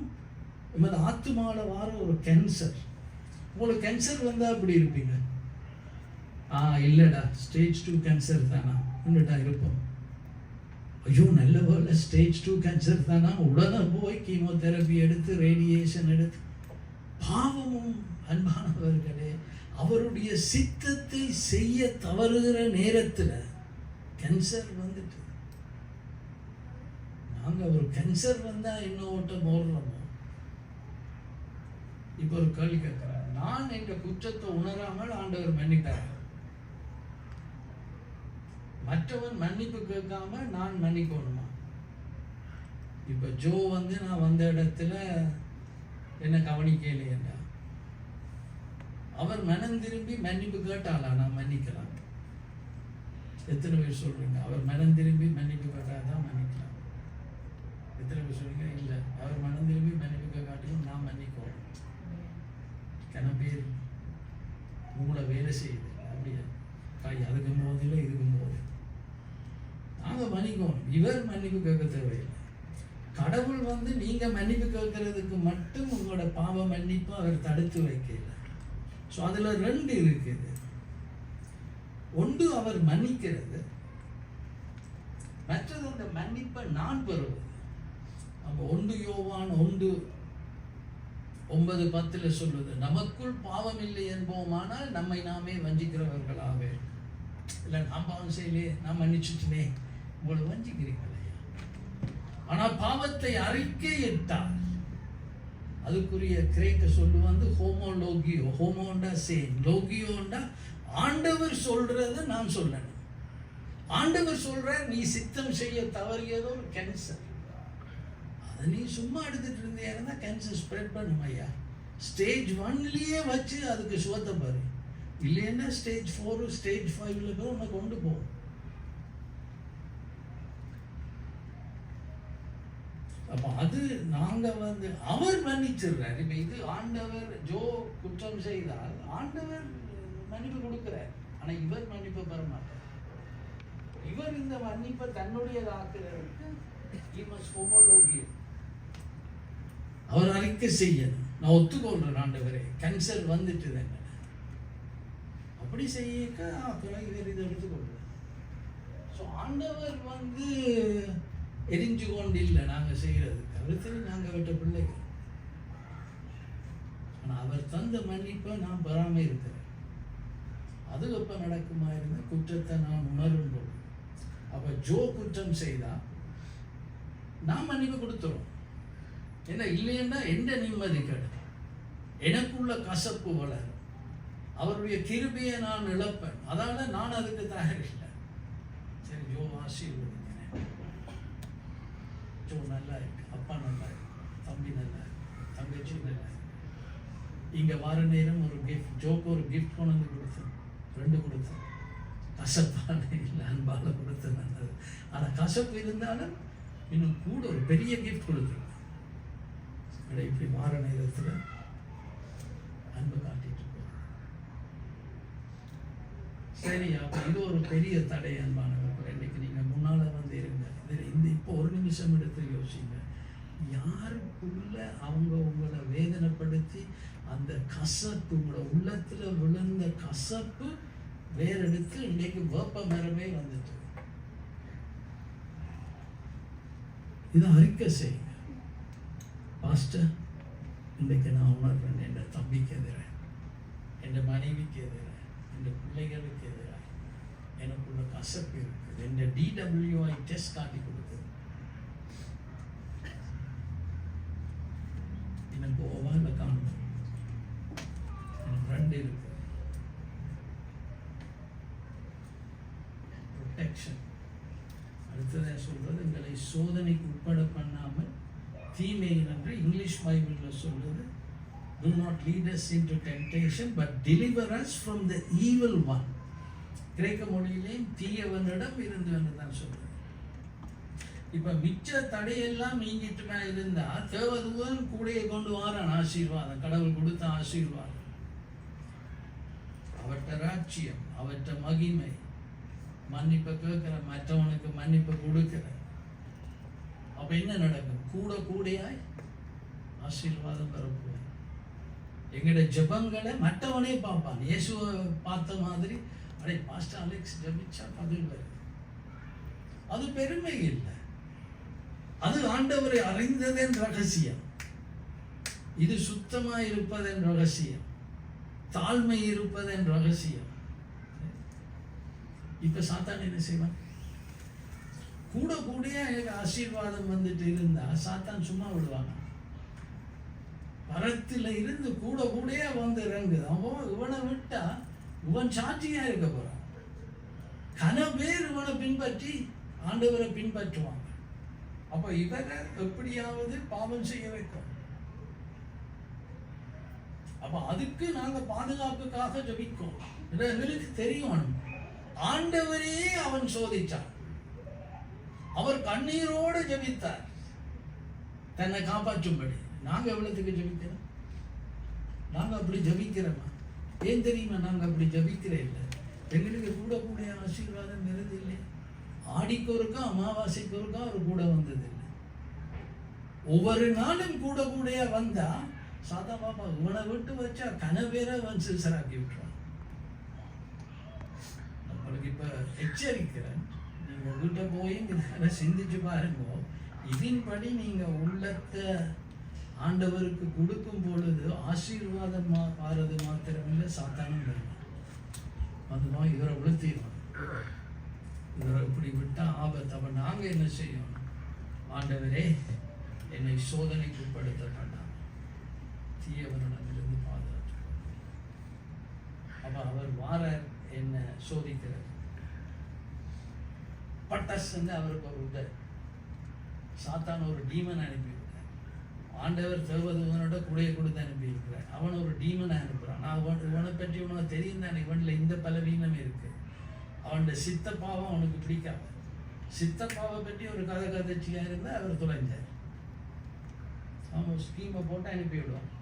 நமது ஆத்துமால வார ஒரு கேன்சர். உங்களுக்கு கேன்சர் வந்தா அப்படி இருப்பீங்க, இல்லைடா ஸ்டேஜ் 2 கேன்சர் தானா இன்னுட்டா இருப்போம். ஐயோ நல்ல வேலை ஸ்டேஜ் 2 கேன்சர் தானா, உடனே போய் கீமோதெரப்பி எடுத்து ரேடியேஷன் எடுத்து. பாவமும் அன்பானவர்களே, அவருடைய சித்தத்தை செய்ய தவறுகிற நேரத்தில் கேன்சர் வந்துட்டு. நாங்கள் ஒரு கேன்சர் வந்தால் இன்னும் ஓட்டம் ஓடுறோமோ. இப்போ ஒரு கேள்வி கேட்குறேன், நான் எங்கள் குற்றத்தை உணராமல் ஆண்டவர் மன்னித்தார், மற்றவன் மன்னிப்பு கேட்காம நான் மன்னிக்கணுமா? இப்போ ஜோ நான் வந்த இடத்துல என்ன கவனிக்கலையா, அவர் மனம் திரும்பி மன்னிப்பு கேட்டாலா நான் மன்னிக்கலாம்? எத்தனை பேர் சொல்றீங்க அவர் மனம் திரும்பி மன்னிப்பு கேட்டாதான் மன்னிக்கலாம்? எத்தனை பேர் சொல்றீங்க இல்லை அவர் மனம் திரும்பி மன்னிப்பு கேட்காட்டிலும் நான் மன்னிக்கணும்? கன பேர் உங்களை வேலை செய்யுது அப்படியா? அதுக்கும் போதில்லை இதுக்கும் போது நாங்கள் மன்னிக்கணும். இவர் மன்னிப்பு கேட்க தேவையில்லை. கடவுள் நீங்க மன்னிப்பு கேட்கறதுக்கு மட்டும் உங்களோட பாவ மன்னிப்பு அவர் தடுத்து வைக்கல. ஸோ அதுல 2 இருக்குது. ஒன்று அவர் மன்னிக்கிறது, மற்றது அந்த மன்னிப்பை நான் பெறுவது. நம்ம 1 யோவான் 1:9-10 சொல்லுது, நமக்குள் பாவம் இல்லை என்போமானால் நம்மை நாமே வஞ்சிக்கிறவர்களாவே. இல்லை நான் பாவம் செய்யலையே, நான் மன்னிச்சுட்டுனே, உங்களை வஞ்சிக்கிறீங்களே. ஆனா பாவத்தை அறிக்கையிட்டால் அதுக்குரிய கிரேக்க சொல்லு ஹோமோலோகியோ. ஹோமோண்டா சேம், லோகியோண்டா ஆண்டவர் சொல்றத நான் சொல்லணும். ஆண்டவர் சொல்ற நீ சித்தம் செய்ய தவறியதோ ஒரு கேன்சர், அதை நீ சும்மா எடுத்துட்டு இருந்தீங்கன்னா கேன்சர் ஸ்ப்ரெட் பண்ணும் ஐயா. ஸ்டேஜ் 1லயே வச்சு அதுக்கு சுகத்தை பாரு, இல்லைன்னா ஸ்டேஜ் 4 ஸ்டேஜ் 5 உன்னை கொண்டு போகும். அப்போ அது நாங்கள் அவர் மன்னிச்சிடுறார். இப்போ இது ஆண்டவர் ஜோ குற்றம் செய்தால் ஆண்டவர் மன்னிப்பு கொடுக்கிறார், ஆனால் இவர் மன்னிப்பை பெற மாட்டார். இவர் இந்த மன்னிப்பை தன்னுடையதாக்குறதுக்கு ஹோமோலோகியம் அவர் அறிக்கை செய்யணும். நான் ஒத்துக்கொள்றேன் ஆண்டவரே கேன்சர் வந்துட்டு தாங்க, அப்படி செய்யக்க இவர் இதை எடுத்துக்கொள்றேன். ஸோ ஆண்டவர் எரிஞ்சு கொண்டு இல்லை நாங்கள் செய்கிறது, கருத்தில் நாங்கள் விட்ட பிள்ளைகள். ஆனால் அவர் தந்த மன்னிப்பை நான் பெறாமல் இருக்கிறேன். அது எப்போ நடக்குமா இருந்த குற்றத்தை நான் உணரும் போது. அப்போ ஜோ குற்றம் செய்தா நான் மன்னிப்பு கொடுத்துரும். ஏன்னா இல்லைன்னா எந்த நிம்மதி கிடைக்கும், எனக்குள்ள கசப்பு வளரும், அவருடைய கிருபையை நான் இழப்பேன். அதால நான் அதுக்கு தயாரில்லை. சரி ஜோ ஆசீர்வதிங்க, ஜோ நல்லா இருக்கு, அப்பா நல்லா இருக்கு, தம்பி நல்லா இருக்கு, தங்கச்சி நல்லா இருக்கு. இங்கே வர நேரம் ஒரு கிஃப்ட், ஜோக்கு ஒரு கிஃப்ட் கொண்டு வந்து கொடுத்தேன், 2 கொடுத்தேன். கசப்பான இல்லை அன்பால கொடுத்தேன் நல்லது. ஆனால் கசப்பு இருந்தாலும் இன்னும் கூட ஒரு பெரிய கிஃப்ட் கொடுத்துருக்கேன். இப்படி மாற நேரத்தில் அன்பு காட்டிட்டு போகிறேன். சரி, அப்போ இது ஒரு பெரிய தடை அன்பானவர்கள். இன்னைக்கு நீங்கள் முன்னால் இருங்க. இப்போ ஒரு நிமிஷம் எடுத்து யோசிங்க, யாருக்குள்ள அவங்க உங்களை வேதனைப்படுத்தி அந்த கசப்பு உங்களோட உள்ளத்துல விழுந்த கசப்பு வேறெடுத்து இன்னைக்கு வேப்ப மரமே வந்துட்டு. இதை அறிக்கை செய்யுங்க. பாஸ்டர், இன்றைக்கு நான் உணர்றேன் என் தம்பிக்கு எதிராக, என் மனைவிக்கு எதிராக, என் பிள்ளைகளுக்கு எதிராக எனக்குள்ள கசப்பு இருக்குது. என் DWI டெஸ்ட் காட்டி கொடுக்குது. எனக்கு ஓவால காணும், எனக்கு 2 இருக்கு. ப்ரொடெக்ஷன். அடுத்ததை சொல்றது, எங்களை சோதனைக்கு உட்பட பண்ணாமல் தீமை என்று இங்கிலீஷ் பைபிளில் சொல்லுது, do not lead us into temptation but deliver us from the evil one. கிரேக்க மொழியிலேயும் தீயவனிடம் இருந்து என்று தான் சொல்றது. இப்ப மிச்ச தடையெல்லாம் நீங்கிட்டுனா இருந்தா தேவதூதன் கூடையை கொண்டு வாரான் ஆசீர்வாதம், கடவுள் கொடுத்த ஆசீர்வாதம், அவற்ற ராட்சியம், அவற்ற மகிமை, மன்னிப்பை கேட்கிற மற்றவனுக்கு மன்னிப்பை கொடுக்கிற. அப்ப என்ன நடக்கும்? கூட கூடையாய் ஆசீர்வாதம் பெறப்போம். எங்களுடைய ஜெபங்களை மற்றவனே பார்ப்பான். இயேசுவை பார்த்த மாதிரி அடே பாஸ்டர் அலெக்ஸ் ஜெபிச்சா பதில் வருது. அது பெருமை இல்லை, அது ஆண்டவரை அறிந்ததன் ரகசியம். இது சுத்தமாக இருப்பதன் ரகசியம், தாழ்மை இருப்பதன் ரகசியம். இப்ப சாத்தான் என்ன செய்வான்? கூட கூடிய ஆசீர்வாதம் வந்துட்டு இருந்தா சாத்தான் சும்மா விடுவாங்க. பரத்துல இருந்து கூட கூடிய வந்து இறங்குது. அவன் இவனை விட்டா இவன் சாட்சியா இருக்க போறான். கன பேர் இவனை பின்பற்றி ஆண்டவரை பின்பற்றுவாங்க. அப்ப இவரை எப்படியாவது பாவம் செய்ய வைக்கும். அப்ப அதுக்கு நாங்க பாதுகாப்புக்காக ஜெபிக்கோம். எங்களுக்கு தெரியும், ஆண்டவரே அவன் சோதிச்சான். அவர் கண்ணீரோடு ஜெபித்தார் தன்னை காப்பாற்றும்படி. நாங்க எவ்வளவுக்கு ஜெபிக்கிறோம்? நாங்க அப்படி ஜெபிக்கிறோமா? ஏன் தெரியுமா நாங்க அப்படி ஜெபிக்கிறே இல்லை? எங்களுக்கு கூட கூடிய ஆசீர்வாதம் வருது இல்லை. ஆடிக்கு ஒருக்கா அமாவாசைக்கு ஒருக்கா அவர் கூட வந்தது இல்லை. ஒவ்வொரு நாளும் கூட கூடிய வந்தா சாதா பாப்பா இவனை விட்டு வச்சா கனவேற அவன் சிறுசராக்கி விட்டுருவான். நம்மளுக்கு இப்ப எச்சரிக்கிறேன், நீங்க வீட்டை போய் இதை சிந்திச்சு பாருங்க. இதன்படி நீங்க உள்ளத்தை ஆண்டவருக்கு கொடுக்கும் பொழுது ஆசீர்வாதம் பாரது மாத்திரமில்லை, சாத்தானும் வருவான். அதுமா இவரை உளுத்திடுவான். இவரை இப்படி விட்டா ஆபத்து. அப்ப நாங்க என்ன செய்யணும்? ஆண்டவரே என்னை சோதனைக்கு உட்படுத்த வேண்டாம், தீயவனிடமிருந்து பாதுகாத்து. அப்ப அவர் வார என்ன சோதிக்கிறார். பட்டஸ் அவருக்கு ஒரு உதவி. சாத்தான் ஒரு டீமன் அனுப்பிவிட்டார். ஆண்டவர் தேவதூதனோட கூடைய கொடுத்து அனுப்பியிருக்கிறார். அவன் ஒரு டீமனை அனுப்புறான். இவனை பற்றி உனக்கு தெரியும் தானே, இவன்ல இந்த பலவீனம் இருக்கு. அவன் சித்தப்பாவை அவனுக்கு பிடிக்காது. சித்தப்பாவை பற்றி ஒரு கதை கதைச்சியா இருந்தா அவர் தொலைஞ்சார். அவன் ஸ்கீமை போட்டு அனுப்பி விடுவான்.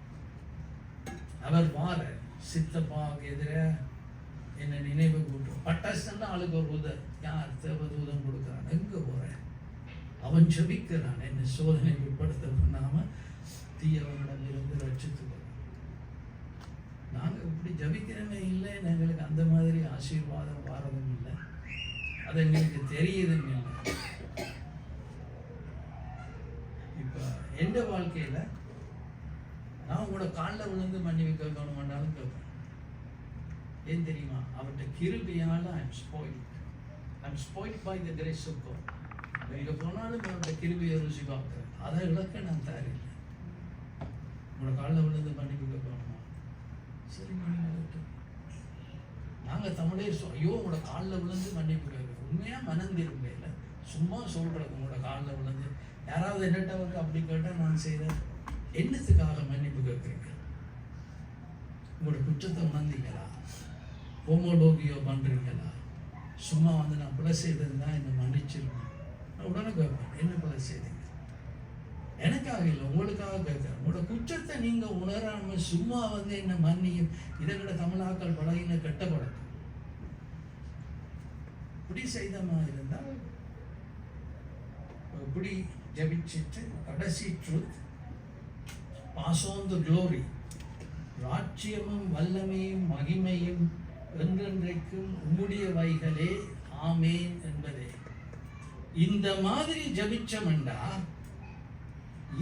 அவர் வார சித்தப்பாவுக்கு எதிராக என்ன நினைவு கூட்டும். பட்டாசுன்னா ஆளுக்கு ஒரு உதவி. யார் தேவதூதன் கொடுக்குறான், எங்க போறேன்? அவன் ஜெபிக்கிறான், என்ன சோதனைக்கு உட்படுத்த பண்ணாம தீயவனிடம் இருந்து ரட்சித்துக்கொள்ளும். நாங்க இப்படி ஜபிக்கிறமே இல்லை, எங்களுக்கு அந்த மாதிரி ஆசீர்வாதம் வாரதும் இல்லை, அது எங்களுக்கு தெரியுதும் இல்லை. இப்ப எந்த வாழ்க்கையில நான் உங்களோட காலில் விழுந்து மன்னிப்பு கேட்கணும்னாலும் கேட்பேன். ஏன் தெரியுமா? அவர்கிட்ட கிருபையால I'm spoiled by the grace of God. எங்க போனாலும் அவருடைய கிருபையை ருசி பார்க்கிறேன். அதை இழக்க நான் தயாரில்லை. உங்களோட காலில் விழுந்து மன்னிப்பு கேட்கணுமா? சரி, மன்னிப்பு. நாங்க தமிழே ஐயோ உங்களோட காலில் விழுந்து மன்னிப்பு கேட்கிறோம். உண்மையா மனம் திரும்ப இல்லை, சும்மா சொல்றது. உங்களோட காலில் விழுந்து யாராவது என்னட்ட வந்து அப்படி கேட்டால் நான் செய்கிறேன். என்னத்துக்காக மன்னிப்பு கேட்குறீங்க? உங்களோட குற்றத்தை உணர்ந்தீங்களா? ஹோமோடோகியோ பண்றீங்களா? சும்மா வந்து நான் பிழை செய்ததுன்னா என்னை மன்னிச்சிருக்கேன். நான் உடனே கேட்பேன், என்ன பிழை செய்தீங்க? எனக்காக இல்லை, உங்களுக்காக கேட்குறேன். உங்களோட குற்றத்தை நீங்க உணராம சும்மா வந்து என்ன மன்னியும். இதை விட தமிழாக்கள் பழகின கெட்ட பழக்கம். இப்படி செய்தமா இருந்தால் இப்படி ஜபிச்சிட்டு கடைசி truth, pass on the glory, ராஜ்யமும் வல்லமையும் மகிமையும் என்றென்றைக்கும் உம்முடைய வைகளே, ஆமேன் என்பதே. இந்த மாதிரி ஜபிச்சமெண்டா,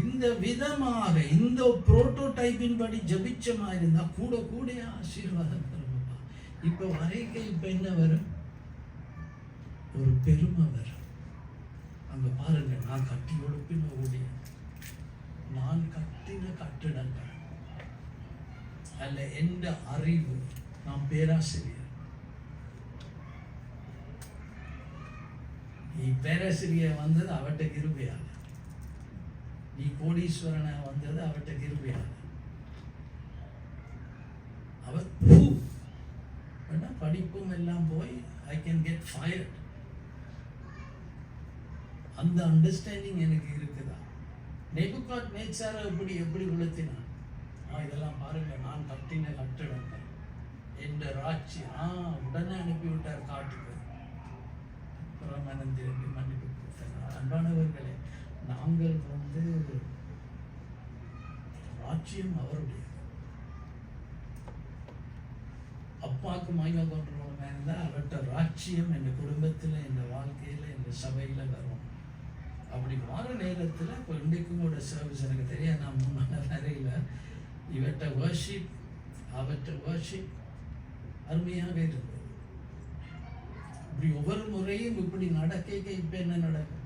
இந்த விதமாக இந்த புரோட்டோடைப்பின் படி ஜபிச்சமா இருந்தா கூட கூட ஆசீர்வாதம் தருமா. இப்ப வரைக்கும் இப்ப என்ன வரும்? ஒரு பெருமை வரும். அங்க பாருங்க, நான் கட்டி ஒழுப்பின ஊழிய, நான் கட்டின கட்டிடங்கள் அல்ல, எந்த அறிவு, நான் பேராசிரியர். நீ பேராசிரியர் வந்தது அவட்ட கிருபையால, நீ கோடீஸ்வரனை வந்தது அவட்ட கிருபையால. அவர் படிப்பும் எல்லாம் போய் ஐ கேன் கெட் ஃபயர்ட். அந்த அண்டர்ஸ்டாண்டிங் எனக்கு இருக்குதா? நேபுகாத்நேச்சாரை எப்படி உளுத்தினான்? இதெல்லாம் பாருங்க, நான் கட்டின கட்டிடங்கள் என்ற ராட்சியம். உடனே அனுப்பிவிட்டார் காட்டுக்கு. மனம் திரும்பி மன்னிப்பு கொடுத்தார். அன்பானவர்களே, நாங்கள் வந்து ராட்சியம் அவருடைய. அப்பாவுக்கு மகிமை கொண்டுள்ளவங்க இருந்தால் அவர்கிட்ட ராட்சியம் என் குடும்பத்தில், என் வாழ்க்கையில், என் சபையில் வரும். அப்படி வர நேரத்தில் இப்போ இன்றைக்கும் கூட சர்வீஸ் எனக்கு தெரியாது, நான் 3 நாள் வரையில் இவர்கிட்ட வர்ஷிப், அவர்கிட்ட வர்ஷிப் அருமையாக இருந்தது. இப்படி ஒவ்வொரு முறையும் இப்படி நடக்க இப்போ என்ன நடக்கும்,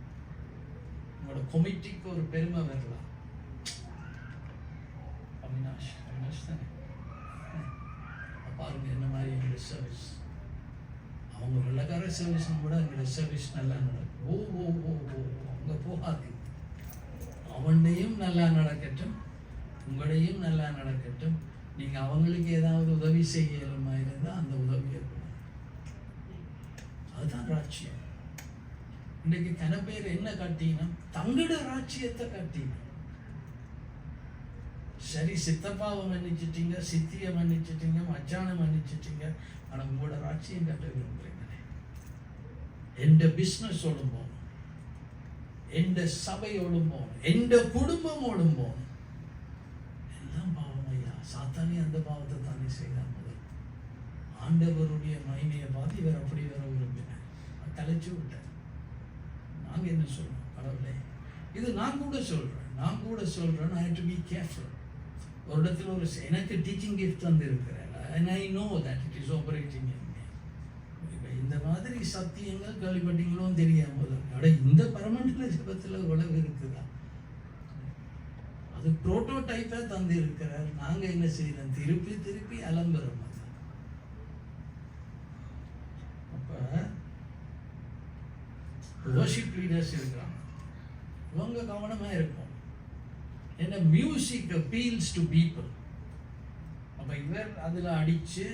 உங்களோட கமிட்டிக்கு ஒரு பெருமை வரலாம். அவினாஷ் தானே பாருங்க என்ன மாதிரி எங்களுடைய சர்வீஸ், அவங்க வெள்ளக்கார சர்வீஸ் கூட எங்களுடைய சர்வீஸ் நல்லா நடக்கும். ஓ ஓ ஓ ஓ அங்கே போகாது, அவனையும் நல்லா நடக்கட்டும், உங்களையும் நல்லா நடக்கட்டும். நீங்கள் அவங்களுக்கு ஏதாவது உதவி செய்யலுமா இருந்தால் அந்த உதவியை அதுதான் ராட்சியம். இன்னைக்கு கன பேர் என்ன கட்டினோம், தங்களோட ராட்சியத்தை கட்டினோம். சரி, சித்தப்பாவை மன்னிச்சிட்டீங்க, சித்தியை மன்னிச்சிட்டீங்க, மச்சானை மன்னிச்சிட்டீங்க, ஆனால் உங்களோட ராட்சியம் கட்ட விரும்புகிறீங்களே. எந்த பிஸ்னஸோடும் போகணும், எந்த சபையோடும் போகணும், எந்த குடும்பமோடும் போகணும். எல்லாம் பாவம் ஐயா. சாத்தானே அந்த பாவத்தை தானே செய்தார். முதல் ஆண்டவருடைய மகிமையை பார்த்து இவர் அப்படி வர விரும்பினார், கலைச்சு விட்டார். நாங்கள் என்ன சொல்றோம், கடவுளே இது நான் கூட சொல்றேன் I have to be careful. ஒரு இடத்துல ஒரு எனக்கு டீச்சிங் கிஃப்ட் வந்து இருக்கிறேன், and I know that it is operating in me. இந்த மாதிரி சத்தியங்கள் கேள்விப்பட்டீங்களோ தெரியாம இந்த பரமண்டல ஜபத்தில் உழவு இருக்குதா, அது புரோட்டோடைப்பா தந்து இருக்கிறார். நாங்க என்ன செய்யறோம், திருப்பி அலம்புறோம். அப்ப வர்ஷிப் லீடர்ஸ் இருக்கிறாங்க, இவங்க கவனமா இருக்கும். என்ன மியூசிக் அப்பீல்ஸ் டு பீப்புள். அப்ப இவர் அதுல அடிச்சு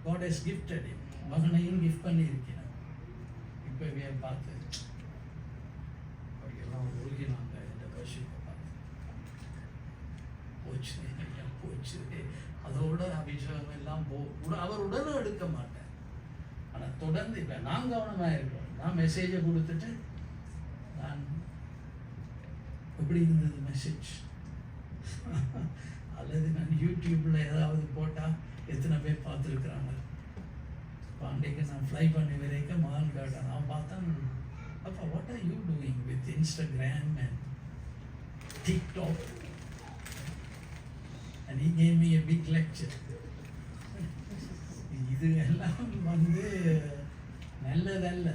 God has gifted him, மகனையும் கிஃப்ட் பண்ணி இருக்கிறார். இப்ப இவன் பார்த்து எல்லாம் ஒழுகினாங்க, இந்த வர்ஷிப்பை பார்த்து போச்சு. அதோட அபிஷேகம் எல்லாம் அவர் உடனே எடுக்க மாட்டேன். ஆனா தொடர்ந்து இப்ப நான் கவனமா இருக்கிறோம். நான் மெசேஜை கொடுத்துட்டு நான் எப்படி இருந்தது மெசேஜ், அல்லது நான் யூடியூப்ல ஏதாவது போட்டால் எத்தனை பேர் பார்த்துருக்குறாங்க. அன்றைக்கு நான் ஃப்ளை பண்ணி வரைக்கும் மகன் கேட்டேன், நான் பார்த்தேன், அப்பா what are you doing with Instagram and TikTok, and he gave me a big lecture. இது எல்லாம் வந்து நல்லதல்ல.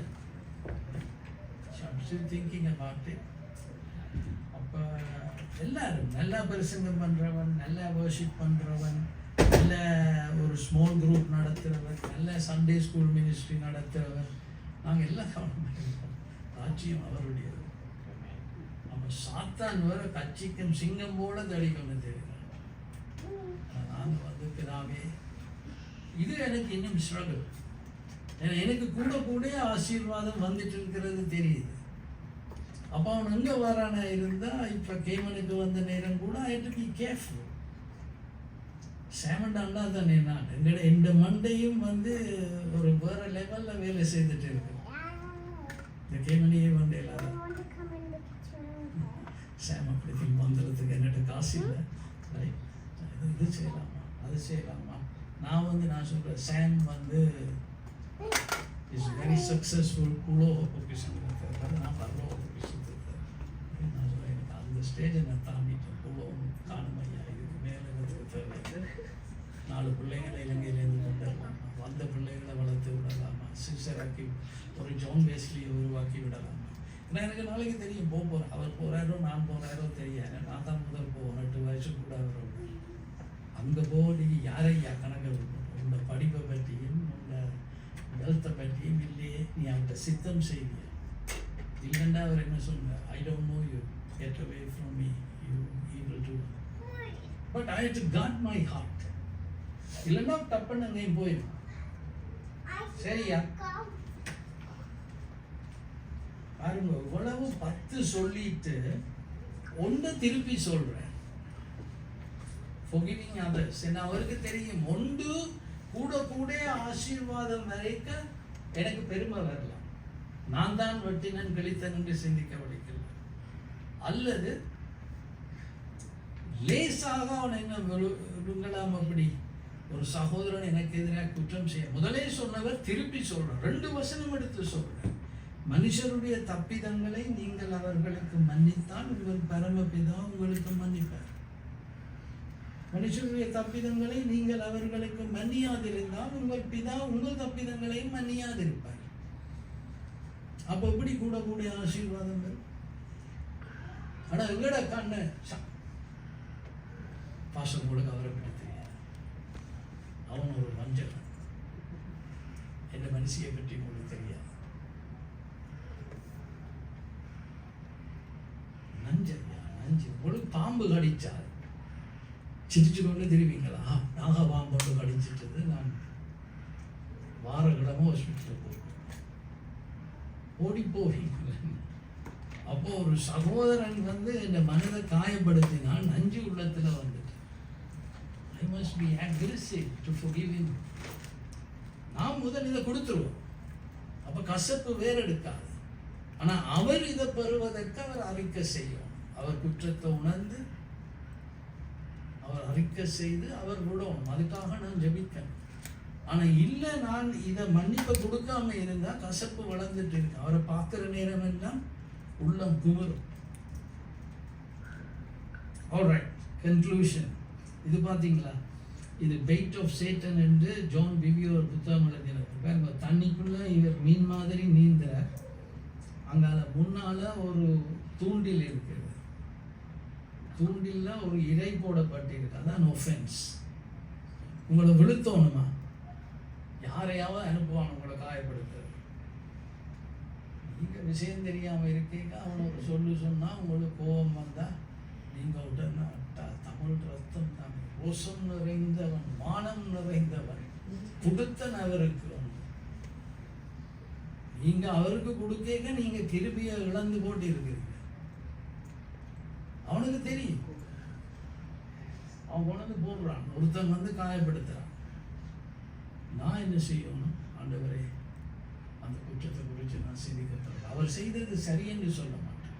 So I'm still thinking about it. அப்போ எல்லாரும் நல்லா பிரசங்கம் பண்ணுறவன், நல்லா வர்ஷிப் பண்ணுறவன், நல்ல ஒரு ஸ்மால் குரூப் நடத்துகிறவன், நல்ல சண்டே ஸ்கூல் மினிஸ்ட்ரி நடத்துகிறவன், நாங்கள் எல்லாம் கவனமாக இருக்கோம். ராஜ்யம் அவருடையது. அப்போ சாத்தான் வர கட்சிக்கும் சிங்கம் போல தடி கொண்டு தெரியும். நான் வந்து பிதாவே, இது எனக்கு இன்னும் ஸ்ட்ரகிள். எனக்கு கூட ஆசீர்வாதம் வந்துட்டு இருக்கிறது தெரியுது. அப்போ அவன் எங்கே வரானா இருந்தால், இப்போ கேமனுக்கு வந்த நேரம் கூட I have to be careful. சேமண்டாண்டா தானே நான் எந்த மண்டையும் வந்து ஒரு வேற லெவலில் வேலை செய்துட்டு இருக்கு. இந்த கேமனியே வந்து எல்லாரும் சேம் அப்படி திங்க் வந்துடுறதுக்கு என்கிட்ட காசு இல்லை, ரைட், இது செய்யலாமா அது செய்யலாமா. நான் சொல்கிறேன், சேம் வந்து இஸ் வெரி சக்ஸஸ்ஃபுல். பூலோக பொக்கிஷன் இருக்கிறது, நான் பரலோக பொக்கிஷன் இருக்கிறேன். நான் சொல்கிறேன், எனக்கு அந்த ஸ்டேஜை நான் தாண்டிட்டேன். பூலோகம் காணும் ஐயா, இதுக்கு மேலே தேவை. 4 பிள்ளைங்களை இலங்கையிலேருந்து கொண்டு வரலாமா, வந்த பிள்ளைகளை வளர்த்து விடலாமா, சிஸ்டராக்கி ஒரு ஜான் வெஸ்லியை உருவாக்கி விடலாமா. ஏன்னா எனக்கு நாளைக்கு தெரியும் போகிறேன், அவர் போகிறாரோ நான் போகிறாரோ தெரியாது. நான் தான் முதல் போவேன், 8 வயசு கூட அவர் அங்கே போக யாரையா கணக்கு உன்னோட படிப்பை பற்றியும் உன்னோட வெல்த்தை பற்றியும் இல்லையே, நீ அவர்கிட்ட சித்தம் செய்விய. இல்லைன்னா அவர் என்ன சொன்னார், I don't know you, get away from me, you evil do. But I had to guard my heart. இல்லைன்னா தப்புன்னு அங்கேயும் போயிடும். சரியா பாருங்க, இவ்வளவு 10 சொல்லிட்டு ஒன்று திருப்பி சொல்றேன், forgiving others. என்ன அவருக்கு தெரியும், ஒன்று கூட ஆசீர்வாதம் வரைக்க எனக்கு பெருமை வரலாம், நான் தான் வெட்டினன் கழித்தன் என்று சிந்திக்க படிக்கல, அல்லது லேசாக அவனை என்ன விழுங்கலாம். அப்படி ஒரு சகோதரன் எனக்கு எதிராக குற்றம் செய்ய, முதலே சொன்னவர் திருப்பி சொல்றார், 2 வசனம் எடுத்து சொல்றார். மனுஷருடைய தப்பிதங்களை நீங்கள் அவர்களுக்கு மன்னித்தால் உங்கள் பரமபிதா உங்களுக்கு மன்னிப்பார். மனுஷருடைய தப்பிதங்களை நீங்கள் அவர்களுக்கு மன்னியாதிருந்தால் உங்கள் பிதா உங்கள் தப்பிதங்களையும் மன்னியாதிருப்பார். அப்ப எப்படி கூட கூட ஆசீர்வாதங்கள்? ஆனா எங்கட கண்ணு பாசம் கூட அவரை பற்றி தெரியாது. அவன் ஒரு வஞ்சன். என்ன மனுஷியை பற்றி உங்களுக்கு தெரியாது. நஞ்சு உங்களுக்கு பாம்பு கடிச்சால் சிரிச்சு கொண்டு திரும்பிங்களா? நாக பாம்பு கடிச்சிட்டது, நான் வாரக்கிழமை ஹாஸ்பிட்டலில் போயிருக்கேன். ஓடி போவீங்க. அப்போ ஒரு சகோதரன் இந்த மனதை காயப்படுத்தினால் நஞ்சு உள்ளத்துல வந்துட்டு, I must be aggressive to forgive him. நாம் முதல் இதை கொடுத்துருவோம். அப்ப கசப்பு வேற எடுக்காது. ஆனா அவர் இதை பெறுவதற்கு அவர் அறிக்கை செய்யும். அவர் குற்றத்தை உணர்ந்து அவர் அறிக்கை செய்து அவர் விடணும். அதுக்காக நான் ஜெபிக்கணும். ஆனா இல்ல, நான் இதை மன்னிப்பை கொடுக்காம இருந்தா கசப்பு வளர்ந்துட்டு இருக்கு. அவரை பார்க்கிற நேரம் எல்லாம் உள்ளம் குமரும். Alright, conclusion. இது பார்த்தீங்களா, இது பெயிட் ஆஃப் சேட்டன் என்று ஜான் பிவியோ ஒரு புத்தகம் எழுதினார். தண்ணிக்குள்ள இவர் மீன் மாதிரி நீந்துறார். அங்கால முன்னால ஒரு தூண்டில் இருக்குது. தூண்டில்ல ஒரு இறை போடப்பட்டிருக்கு. அதான் ஒஃபென்ஸ். உங்களை விழுத்தோணுமா? யாரையாவது அனுப்புவான் உங்களை காயப்படுத்துறது. நீங்க விஷயம் தெரியாம இருக்கீங்க, அவனை ஒரு சொல்லு சொன்னா உங்களுக்கு கோபம் வந்தா நீங்க உடனே தமிழ் ரத்தம் தான், ரோசம் நிறைந்தவன், மானம் நிறைந்தவன், கொடுத்தன் அவருக்கு. நீங்க அவருக்கு கொடுக்க நீங்க கிருபியை இழந்து போட்டு இருக்கிறீங்க. அவனுக்கு தெரியும். அவன் கொண்டு போடுறான், ஒருத்தன் காயப்படுத்துறான். நான் என்ன செய்யணும்? ஆண்டவரே, அந்த குற்றத்தை குறித்து நான் சிந்திக்கிறேன். அவர் செய்தது சரி என்று சொல்ல மாட்டேன்.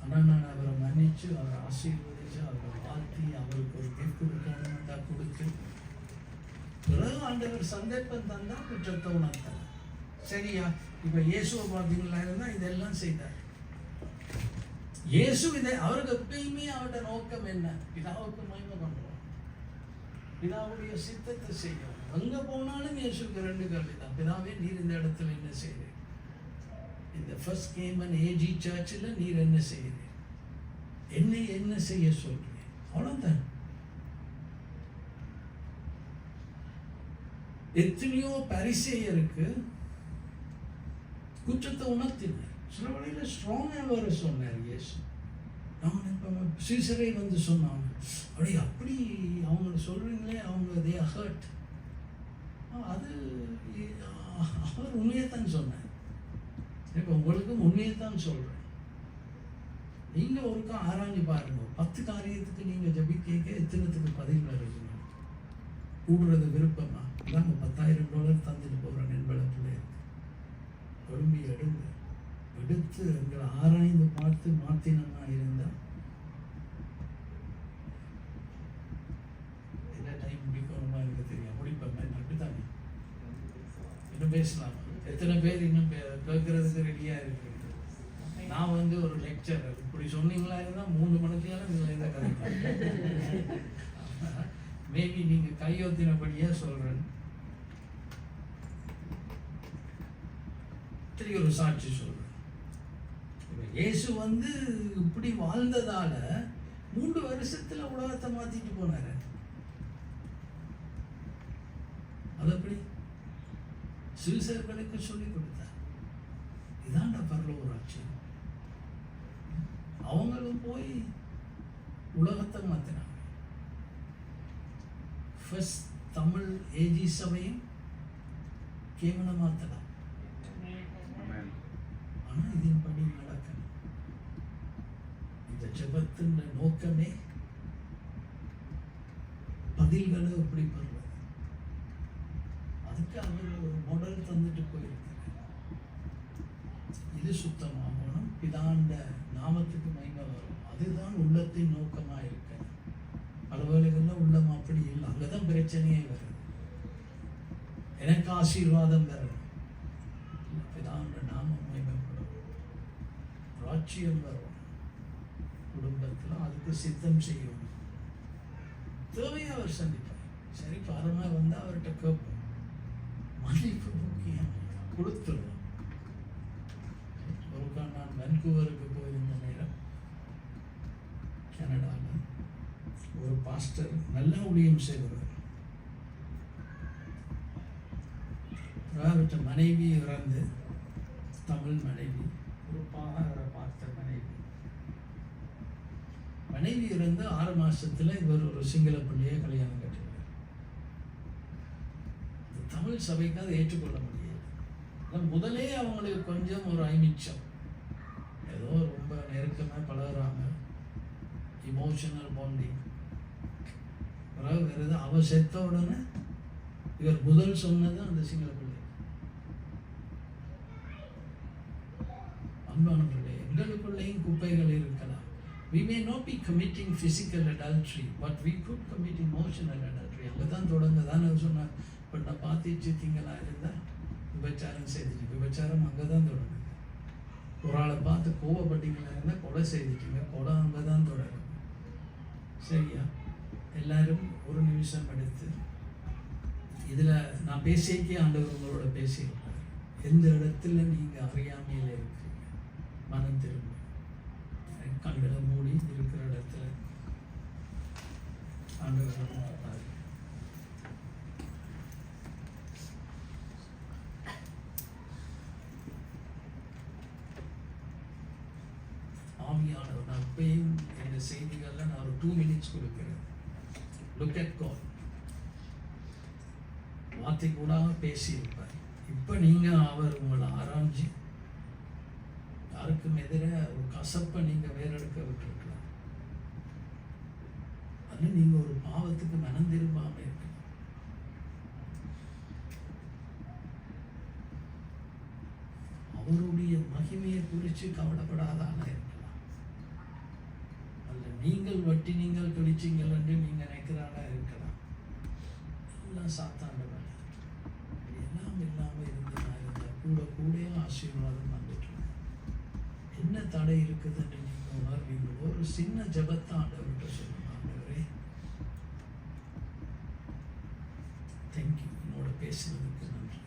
ஆனால் நான் அவரை மன்னிச்சு, அவரை ஆசீர்வதிச்சு, அவரை வாழ்த்தி, அவருக்கு ஒரு கிஃப்ட் கொடுக்கணும் தான் கொடுத்து, பிறகு ஆண்டவர் சந்தர்ப்பம் தந்தா குற்றத்தை உணர்த்தார். சரியா? இப்ப இயேசுவை பார்த்தீங்களா இருந்தா இதெல்லாம் செய்தார். இயேசு இதை அவருக்கு எப்பயுமே அவருடைய நோக்கம் என்ன? பிதாவுக்கு மகிமை பண்றோம், பிதாவுடைய சித்தத்தை செய்யும். அங்க போனாலும் இயேசுக்கு 2 கேள்வி தான். பிதாவே, நீர் இந்த இடத்துல என்ன செய்றீர்? இந்த ஃபர்ஸ்ட் கேமன் ஏஜி சர்ச்சில் நீர் என்ன செய்கிறீர்? என்னை என்ன செய்ய சொல்றீர்? அவ்வளவுதான். எத்தனையோ பரிசேயருக்கு குற்றத்தை உணர்த்தினார். சில வழியில ஸ்ட்ராங்கா வர சொன்னார் இயேசு. நான் சீசரை சொன்னாங்க, அப்படி அவங்க சொல்றீங்களே, அவங்க தே ஹர்ட். அது அவர் உண்மையைத்தான் சொன்னார். இப்போ உங்களுக்கும் உண்மையைத்தான் சொல்றேன். நீங்க ஒருக்கா ஆராய்ஞ்சு பாருங்க. 10 காரியத்துக்கு நீங்க ஜபிக்க எத்தனத்துக்கு பதில் வருது? கூடுறது விருப்பமா? நாங்க $10,000 தந்துட்டு போறோம் என்பளத்துல இருக்கு. ஒழும்பி எடுத்து எங்களை ஆராய்ந்து பார்த்து மாத்தினமா இருந்தா என்ன டைம் முடிக்கணுமா எனக்கு தெரியும். முடிப்பேன் அப்படித்தானே. இன்னும் பேசலாம். எத்தனை பேர் இன்னும் கேட்கறதுக்கு ரெடியா இருக்கு? நான் ஒரு லெக்சரர். இப்படி சொன்னீங்களா இருந்தா 3 மணிக்கு இந்த கதை. மேபி நீங்க கையொத்தினபடியா சொல்றேன். ஒரு சாட்சி சொல்றேன். இயேசு இப்படி வாழ்ந்ததால 3 வருஷத்துல உலகத்தை மாத்திட்டு போனாரு. அது எப்படி சீசர்களுக்கு சொல்லிக் கொடுத்தார். இதான்டா பரலோக ராஜ்யம். அவங்களும் போய் உலகத்தை மாத்தினாங்க. ஃபர்ஸ்ட் தமிழ் ஏஜி சபையும் கேவல மாத்தலாம். ஆனா இதன்படி நடக்கணும். இந்த ஜெபத்தின் நோக்கமே பதில்களை எப்படி பெறுவது. அதுக்கு அவர் ஒரு மாடல் தந்துட்டு போயிருக்கிறார். இது சுத்தமாகணும், பிதாண்ட நாமத்துக்கு மகிமை வரும். அதுதான் உள்ளத்தின் நோக்கமா இருக்கு. பல வேளைகள்ல உள்ளம் அப்படி இல்லை. அங்கதான் பிரச்சனை. பிரச்சனையே வருது. எனக்கு ஆசீர்வாதம் வரணும், பிதாவுடைய நாமம் மகிமைப்படும், ராஜ்யம் வரும் குடும்பத்தில், அதுக்கு சித்தம் செய்யும். தேவையை அவர் சந்திப்பார். சரி, பாரமாக வந்தால் அவர்கிட்ட கேட்போம். மன்னிப்பு முக்கியம், கொடுத்துருவோம். ஒருக்கா நான் வென்கூவருக்கு போயிருந்த நேரம், கனடாவில் ஒரு பாஸ்டர் நல்ல ஊழியம் செய்தவர். அவர்கிட்ட மனைவி இறந்து, தமிழ் மனைவி, ஒரு அவரை பார்த்த மனைவி இறந்து 6 மாசத்துல இவர் ஒரு சிங்கள பிள்ளையை கல்யாணம் கட்டினார். தமிழ் சபைக்கு அதை ஏற்றுக்கொள்ள முடியாது. முதலே அவங்களுக்கு கொஞ்சம் ஒரு ஐமிச்சம், ஏதோ ரொம்ப நெருக்கமாக பழகுறாங்க, இமோஷனல் பாண்டிங். வேறு அவ செத்த உடனே இவர் முதல் சொன்னது அந்த சிங்கள பிள்ளை. அன்பானவர்களே, எங்களுக்குள்ளேயும் குப்பைகள் இருக்கலாம். We may not be committing physical adultery, but we could commit emotional adultery. அங்கதான் தொடங்குதான் சொன்னார். பெண்ணை பார்த்து சித்திங்களா இருந்தா விபச்சாரம் செய்துட்டு, விபச்சாரம் அங்கதான் தொடங்குது. ஒரு ஆளை பார்த்து கோவப்பட்டீங்களா இருந்தா கொலை செய்துட்டீங்க, கொலை அங்கதான் தொடங்கும். சரியா? எல்லாரும் ஒரு நிமிஷம் எடுத்து, இதுல நான் பேசிக்கே ஆண்டவர் உங்களோட பேசியிருப்பார். எந்த இடத்துல நீங்க அறியாமையில இருக்கிறீங்க, மனம் திரும்ப கண்களை மூடி இருக்கிற இடத்துல ஆண்டவர் பார்த்தார். ஆவியானவர், நான் இப்பயும் இந்த செய்திகள்ல நான் ஒரு 2 minutes கொடுக்கிறேன். Look at God. வார்த்தை கூட பேசியிருப்பார். இப்போ நீங்க அவர் உங்களை ஆராய்ச்சி யாருக்கும் எதிராக ஒரு கசப்பை நீங்க வேறெடுக்க விட்டுருக்கலாம். அது நீங்க ஒரு பாவத்துக்கு மனம் திரும்பாம இருக்கலாம். அவருடைய மகிமையை குறித்து கவலைப்படாதான இருக்கலாம். அல்ல நீங்கள் வட்டி நீங்கள் கழிச்சிங்கள் என்று நீங்க நினைக்கிறானா இருக்கலாம். எல்லாம் சாத்தாண்ட வேலை. எல்லாம் இல்லாம இருந்தா கூட கூட ஆசீர்வாதம் வந்துட்டு. என்ன தடை இருக்குதுன்னு நீங்க உணர்வீங்களோ, ஒரு சின்ன ஜபத்தை ஆண்டவர்கிட்ட சொல்லுங்க. ஆண்டவரே, தேங்க்யூ, என்னோட பேசுனதுக்கு நன்றி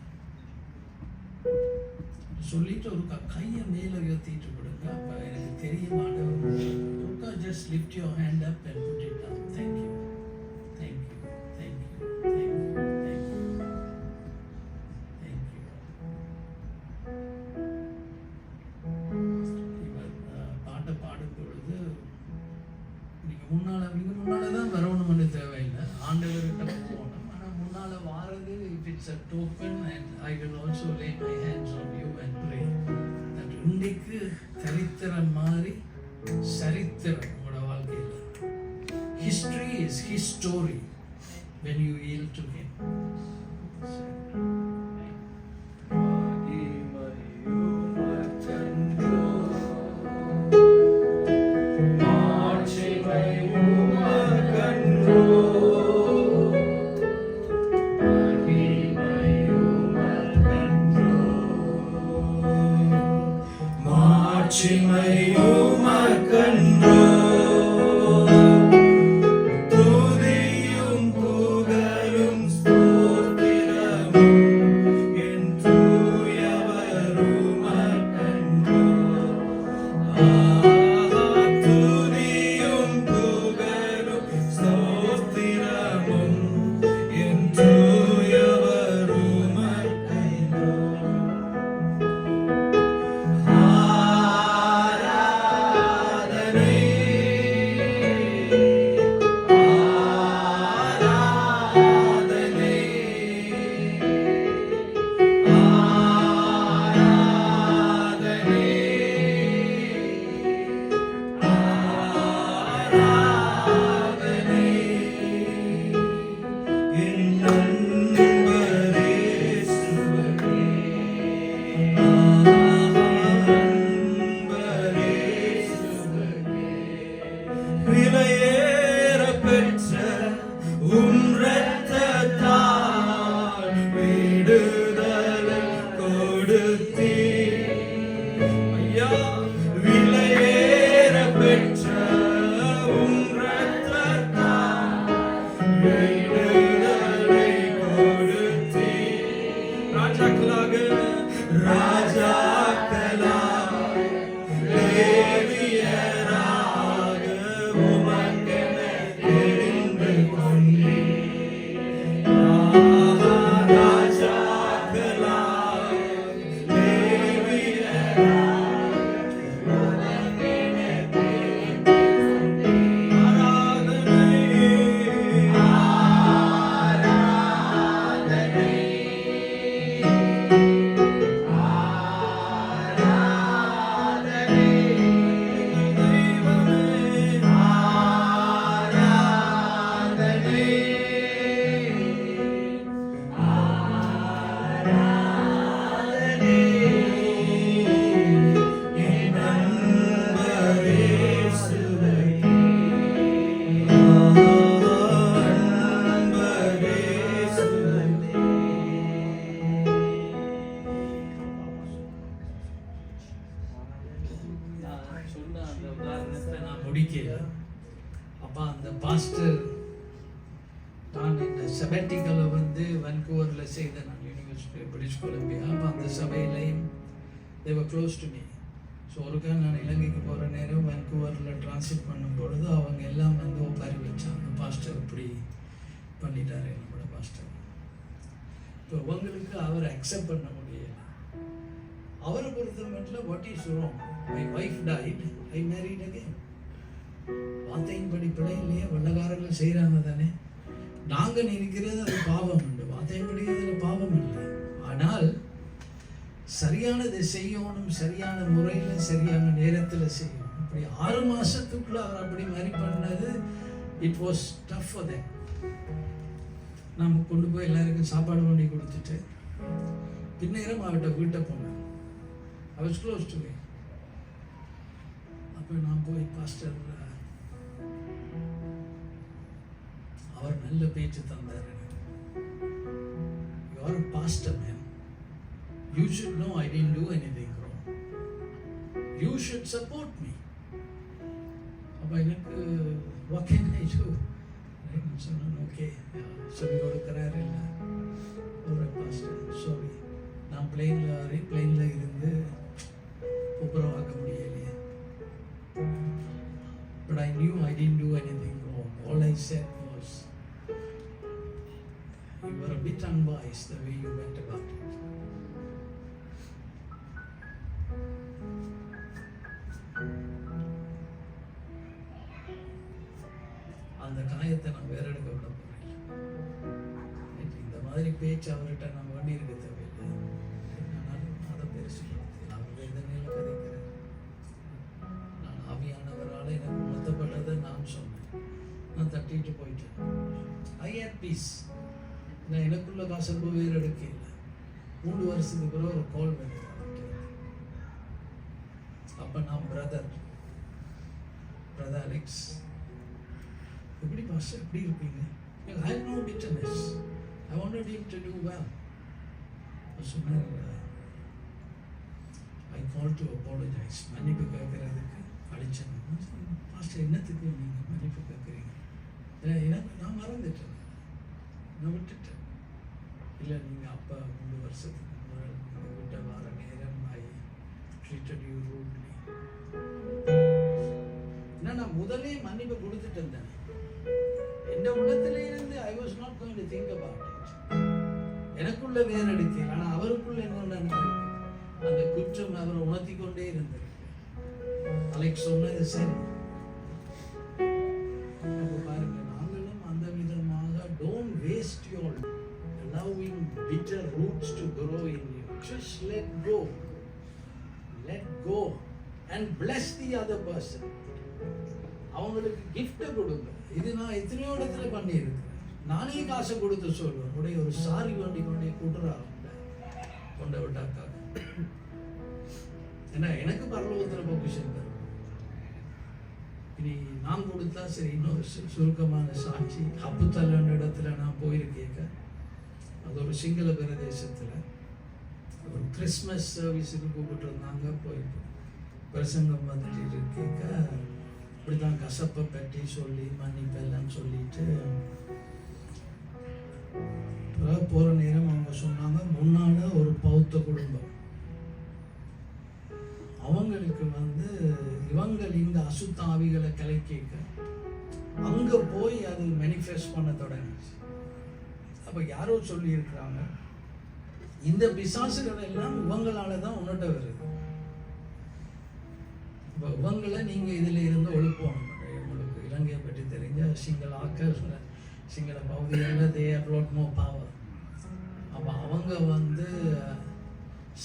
சொல்லிட்டு ஒரு கையை மேல உயர்த்திட்டு கொடுங்க. அப்ப எனக்கு தெரியும் ஆண்டவர். Just lift your hand up and put it down. Thank you, thank you, thank you, thank you, thank you, thank you. பாட்டை பாடும் பொழுது நீங்க முன்னாலதான் வரணும்னு தேவையில்லை, ஆண்டவர்கிட்ட போகணும். ஆனா முன்னால வாரது, if it's a token, and I will also lay my hands on you and pray that இன்னைக்கு சரித்திரம் மாறி சரித்திரம் உங்களோட வாழ்க்கையில். History is his story when you yield to him. துதியும் புகழும் ஸ்தோத்திரமும் யூகேல. அப்போ அந்த பாஸ்டர் நான் இந்த செபட்டிக்கலை வந்து வன்கூவரில் செய்தேன், நான் யூனிவர்சிட்டி பிரிட்டிஷ் கொலம்பியா. அப்போ அந்த சபையிலையும் they were close to me. So ஒருக்கா நான் இலங்கைக்கு போகிற நேரம் வன்கூவரில் டிரான்ஸ்லேட் பண்ணும் பொழுது அவங்க எல்லாம் வந்து உட்காரி வச்சாங்க, பாஸ்டர் இப்படி பண்ணிட்டாரு நம்மளோட பாஸ்டர். இப்போ உங்களுக்கு அவரை அக்செப்ட் பண்ண முடியல. அவரை பொறுத்த மட்டும் what is wrong, my wife died, I married again. வார்த்தையின்படி பிழை இல்லையே, வெள்ளக்காரர்கள் செய்கிறாங்க தானே. நாங்கள் இருக்கிறது அது பாவம் உண்டு, வார்த்தையின்படி அதில் பாவம் இல்லை. ஆனால் சரியானதை செய்யணும், சரியான முறையில் சரியான நேரத்தில் செய்யணும். அப்படி 6 மாதத்துக்குள்ள அவர் அப்படி மாதிரி பண்ணது, it was tough for them. நம்ம கொண்டு போய் எல்லாருக்கும் சாப்பாடு பண்ணி கொடுத்துட்டு பின்னேரம் அவர்கிட்ட வீட்டை போனேன். I was close to me. அப்போ நான் போய் பாஸ்டர், அவர் நல்ல பேச்சு தந்தார். You are a pastor, man. You should know I didn't do anything wrong. You should support me. அப்போ எனக்கு what can I do? சொன்னேன், ஓகே சொல்லி கொடுக்குறாரு. இல்லை ஒரு பாஸ்டர், சாரி நான் பிளெயினில் இருந்து உப்புரவாக்க முடியலையே. But I knew I didn't do anything wrong. All I said was, you were a bit unwise the way you went about it. அந்த காயத்தை நான் வேற எடுக்க விட போறேன். இந்த மாதிரி பேச்சு அவர்கிட்ட நான் வண்டி இருக்க தேவையில்லை. அதை பெருசு அவர் வேதனையில் கதைக்கிறேன். நான் ஆவியானவரால் எனக்கு உணர்த்தப்பட்டதை நான் சொன்னேன், நான் தட்டிட்டு போயிட்டேன். ஐ ஹேட் பீஸ். நான் எனக்குள்ள காசு வேறு எடுக்க இல்லை. 3 வருஷத்துக்கு பிறகு ஒரு கால் பண்ணி, அப்போ நான் பிரதர் அலெக்ஸ், எப்படி பாஸ்டர் எப்படி இருப்பீங்க? I have no bitterness. I wanted him to do well. சொன்னார், I called to apologize. மன்னிப்பு கேட்கறதுக்கு அடிச்சேன். பாஸ்டர் என்னத்துக்கு நீங்கள் மன்னிப்பு கேட்குறீங்க? எனக்கு நான் மறந்துட்டேன், நான் விட்டுட்டேன். இல்லை நீங்கள் அப்போ 3 வருஷத்துக்கு முதல் நீங்கள் விட்ட வார நேரம் I treated you rudely. ஏன்னா நான் முதலே மன்னிப்பு கொடுத்துட்டேன் தானே. என் உள்ளத்திலே இருந்து I was not going to think about it. எனக்குள்ள வேற எடுக்கல, ஆனால் அவருக்குள்ள என்ன நடந்திருக்கு, அந்த குற்றம் அவரை உணர்த்தி கொண்டே இருந்திருக்கு. அலெக்ஸ் சொன்னது சரி. பாருங்க, நாங்களும் அந்த விதமாக don't waste your allowing bitter roots to grow in you. Just let go and bless the other person. அவங்களுக்கு கிஃப்ட் கொடுங்க. இது நான் எத்தனையோ இடத்துல பண்ணியிருக்கிறேன். நானே காசை கொடுத்து சொல்லுவேன், உடைய ஒரு சாரி வண்டி கொண்டே கூட்டுறாங்க கொண்ட விட்டாக்கா. ஏன்னா எனக்கு பரலோகத்தில் பொக்கிஷன் தரும். இனி நான் கொடுத்தா சரி. இன்னொரு சுருக்கமான சாட்சி, அப்புத்தல்ல இடத்துல நான் போயிருக்கேன். அது ஒரு சிங்கள பிரதேசத்தில் ஒரு கிறிஸ்மஸ் சர்வீஸுக்கு கூப்பிட்டு இருந்தாங்க. போய் பிரசங்கம் வந்துட்டு இருக்கேக்க, இப்படிதான் கசப்பை பற்றி சொல்லி மன்னிப்பெல்லாம் சொல்லிட்டு போகிற நேரம் அவங்க சொன்னாங்க, முன்னால் ஒரு பௌத்த குடும்பம், அவங்களுக்கு இவங்கள் இந்த அசுத்தாவிகளை கலைக்க அங்கே போய் அது மேனிஃபெஸ்ட் பண்ண தொடங்கிச்சு. அப்போ யாரோ சொல்லியிருக்கிறாங்க, இந்த பிசாசுகள் எல்லாம் இவங்களால தான் உன்னட்ட வருது. இப்போ இவங்களை நீங்கள் இதில் இருந்து ஒழுப்பணும். உங்களுக்கு இலங்கையை பற்றி தெரிஞ்ச சிங்கள ஆக்கள், சிங்கள பகுதிகளில் they have lot more power. அப்போ அவங்க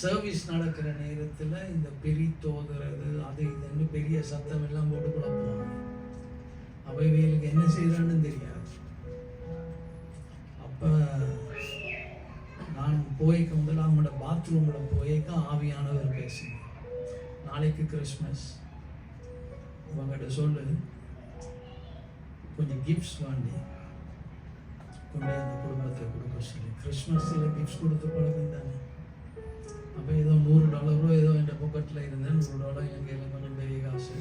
சர்வீஸ் நடக்கிற நேரத்தில் இந்த பெரிய தோதுறது அது இதுன்னு பெரிய சத்தம் எல்லாம் போட்டு குழப்புவாங்க. அப்போ இவங்களுக்கு என்ன செய்யறான்னு தெரியாது. அப்போ நான் போய்க்க முதல்ல அவங்களோட பாத்ரூமில் போய்க்க ஆவியானவர் பேசுங்க, நாளைக்கு கிறிஸ்மஸ், உங்கள்கிட்ட சொல்லு கொஞ்சம் கிஃப்ட்ஸ் வாங்கி கொண்டு அந்த குடும்பத்தை கொடுக்க சொல்லி. கிறிஸ்மஸில் கிஃப்ட்ஸ் கொடுத்து பழக்கம் தானே. அப்போ ஏதோ $100 ஏதோ என் பாக்கெட்டில் இருந்தேன். $100 எங்கள் கையில் கொஞ்சம் பெரிய காசு.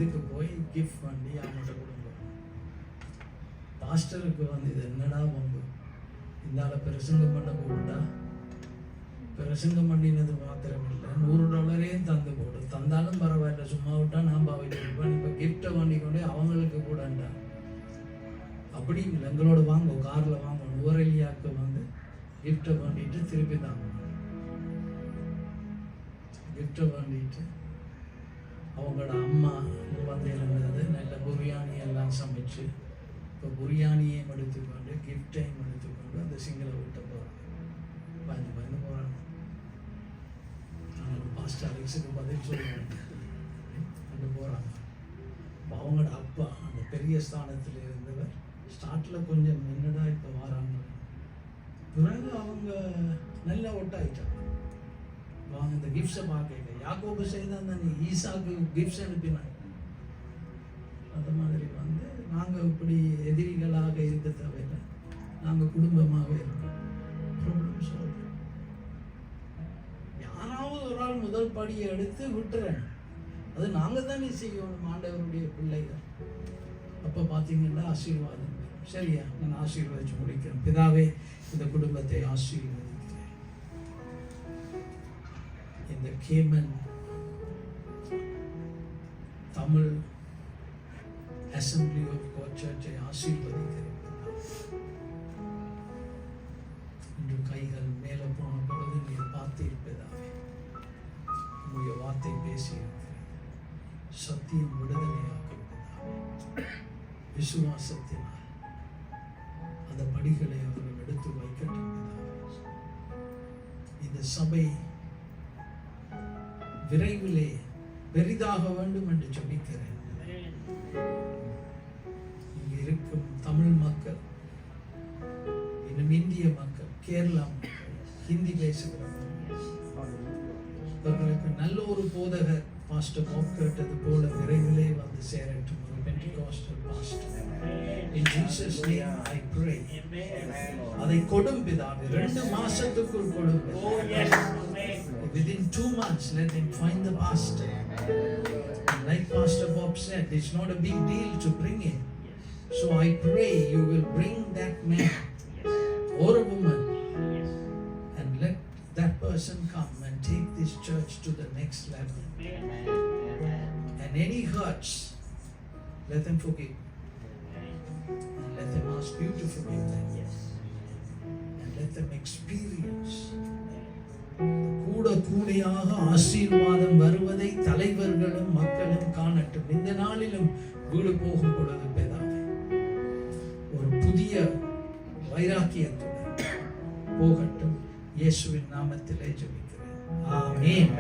இதுக்கு போய் கிஃப்ட் பண்ணி அவங்கள்ட்ட கொடுங்க. பாஸ்டருக்கு இது என்னடா வம்பு, இந்தால பிரசங்கம் பண்ண கூப்பிட்டா பிரசங்கம் பண்ணினது மாத்திரம் இல்லை, $100 தந்து போடு, தந்தாலும் பரவாயில்ல, சும்மா விட்டா நான் பாவிச்சிருப்பேன், இப்போ கிஃப்டை பண்ணி கொண்டு அவங்களுக்கு கூடண்டா. அப்படி இல்லை, எங்களோட வாங்க, காரில் வாங்க, நுவரெலியாவுக்கு கிஃப்டை பண்ணிட்டு திருப்பி தாங்க. கிஃப்டை பண்ணிட்டு அவங்களோட அம்மா இருந்தது, நல்ல பிரியாணி எல்லாம் சமைச்சு, இப்போ பிரியாணியையும் எடுத்துக்கொண்டு கிஃப்டையும் எடுத்துக்கொண்டு அந்த சிங்கள வீட்டை போகிறாங்க. பயந்து போகிறாங்க. பாஸ்டர் அலெக்ஸுக்கு பதில் சொல்லுவாங்க அங்கே போகிறாங்க. அவங்களோட அப்பா அந்த பெரிய ஸ்தானத்தில் இருந்தவர் ஸ்டார்ட்டில் கொஞ்சம் என்னடா இப்போ வராங்க, பிறகு அவங்க நல்லா ஒட்டாயிட்டாங்க. அவங்க இந்த கிஃப்ட்ஸை பார்க்க யாக்கோபு செய்தான் தானே ஈசாக்கு கிஃப்ட்ஸ் அனுப்பினாங்க. அந்த மாதிரி நாங்கள் இப்படி எதிரிகளாக இருக்க தேவையில்லை, நாங்கள் குடும்பமாக இருக்கோம். Problem solve. யாராவது ஒரு ஆள் முதல் படியை எடுத்து விட்டுறேன், அது நாங்கள் தானே செய்யணும், ஆண்டவருடைய பிள்ளைகள். அப்போ பார்த்தீங்கன்னா ஆசீர்வாதம். சரியா, நான் ஆசீர்வதிச்சு முடிக்கிறேன். பிதாவே, இந்த குடும்பத்தை ஆசீர்வதிக்கிறேன். இந்த கேமன் தமிழ் அசம்பிளி ஆஃப் காட் சர்ச்சை ஆசீர்வதிக்கிறேன். இன்று கைகள் மேலே போன பொழுது நீர் பார்த்திருப்பதாவே உங்களுடைய வார்த்தை பேசியிருக்கிறேன். சத்தியம் விடுதலையாக்குவதாவே விசுவாசத்தினால் அந்த படிகளை அவர்கள் எடுத்து வைக்கட்டும். இந்த சபை விரைவிலே பெரிதாக வேண்டும் என்று ஜெபிக்கிறேன். இங்கு இருக்கும் தமிழ் மக்கள், இன்னும் இந்திய மக்கள், கேரளா மக்கள், ஹிந்தி பேசுகிறவர்கள், இவர்களுக்கு நல்ல ஒரு போதகர் பாஸ்டர் பாப் கேட்டது போல விரைவிலே வந்து சேரட்டும். ஒரு Pentecostal pastor. In Jesus' name I pray. அதை கொடும் பிதாவே, 2 மாசத்துக்குள் கொடும். Within 2 months, let him find the pastor. Like Pastor Bob said, it's not a big deal to bring him. So I pray you will bring that man or a woman and let that person come and take this church to the next level. And any hurts, let them forgive. And let them ask you to forgive them. And let them experience கூடையாக ஆசீர்வாதம் வருவதை தலைவர்களும் மக்களும் காணட்டும். இந்த நாளிலும் வீடு போகும் பொழுது பிதாவே, ஒரு புதிய வைராக்கியத்துடன் போகட்டும். இயேசுவின் நாமத்திலே ஜெபிக்கிறேன். ஆமென்.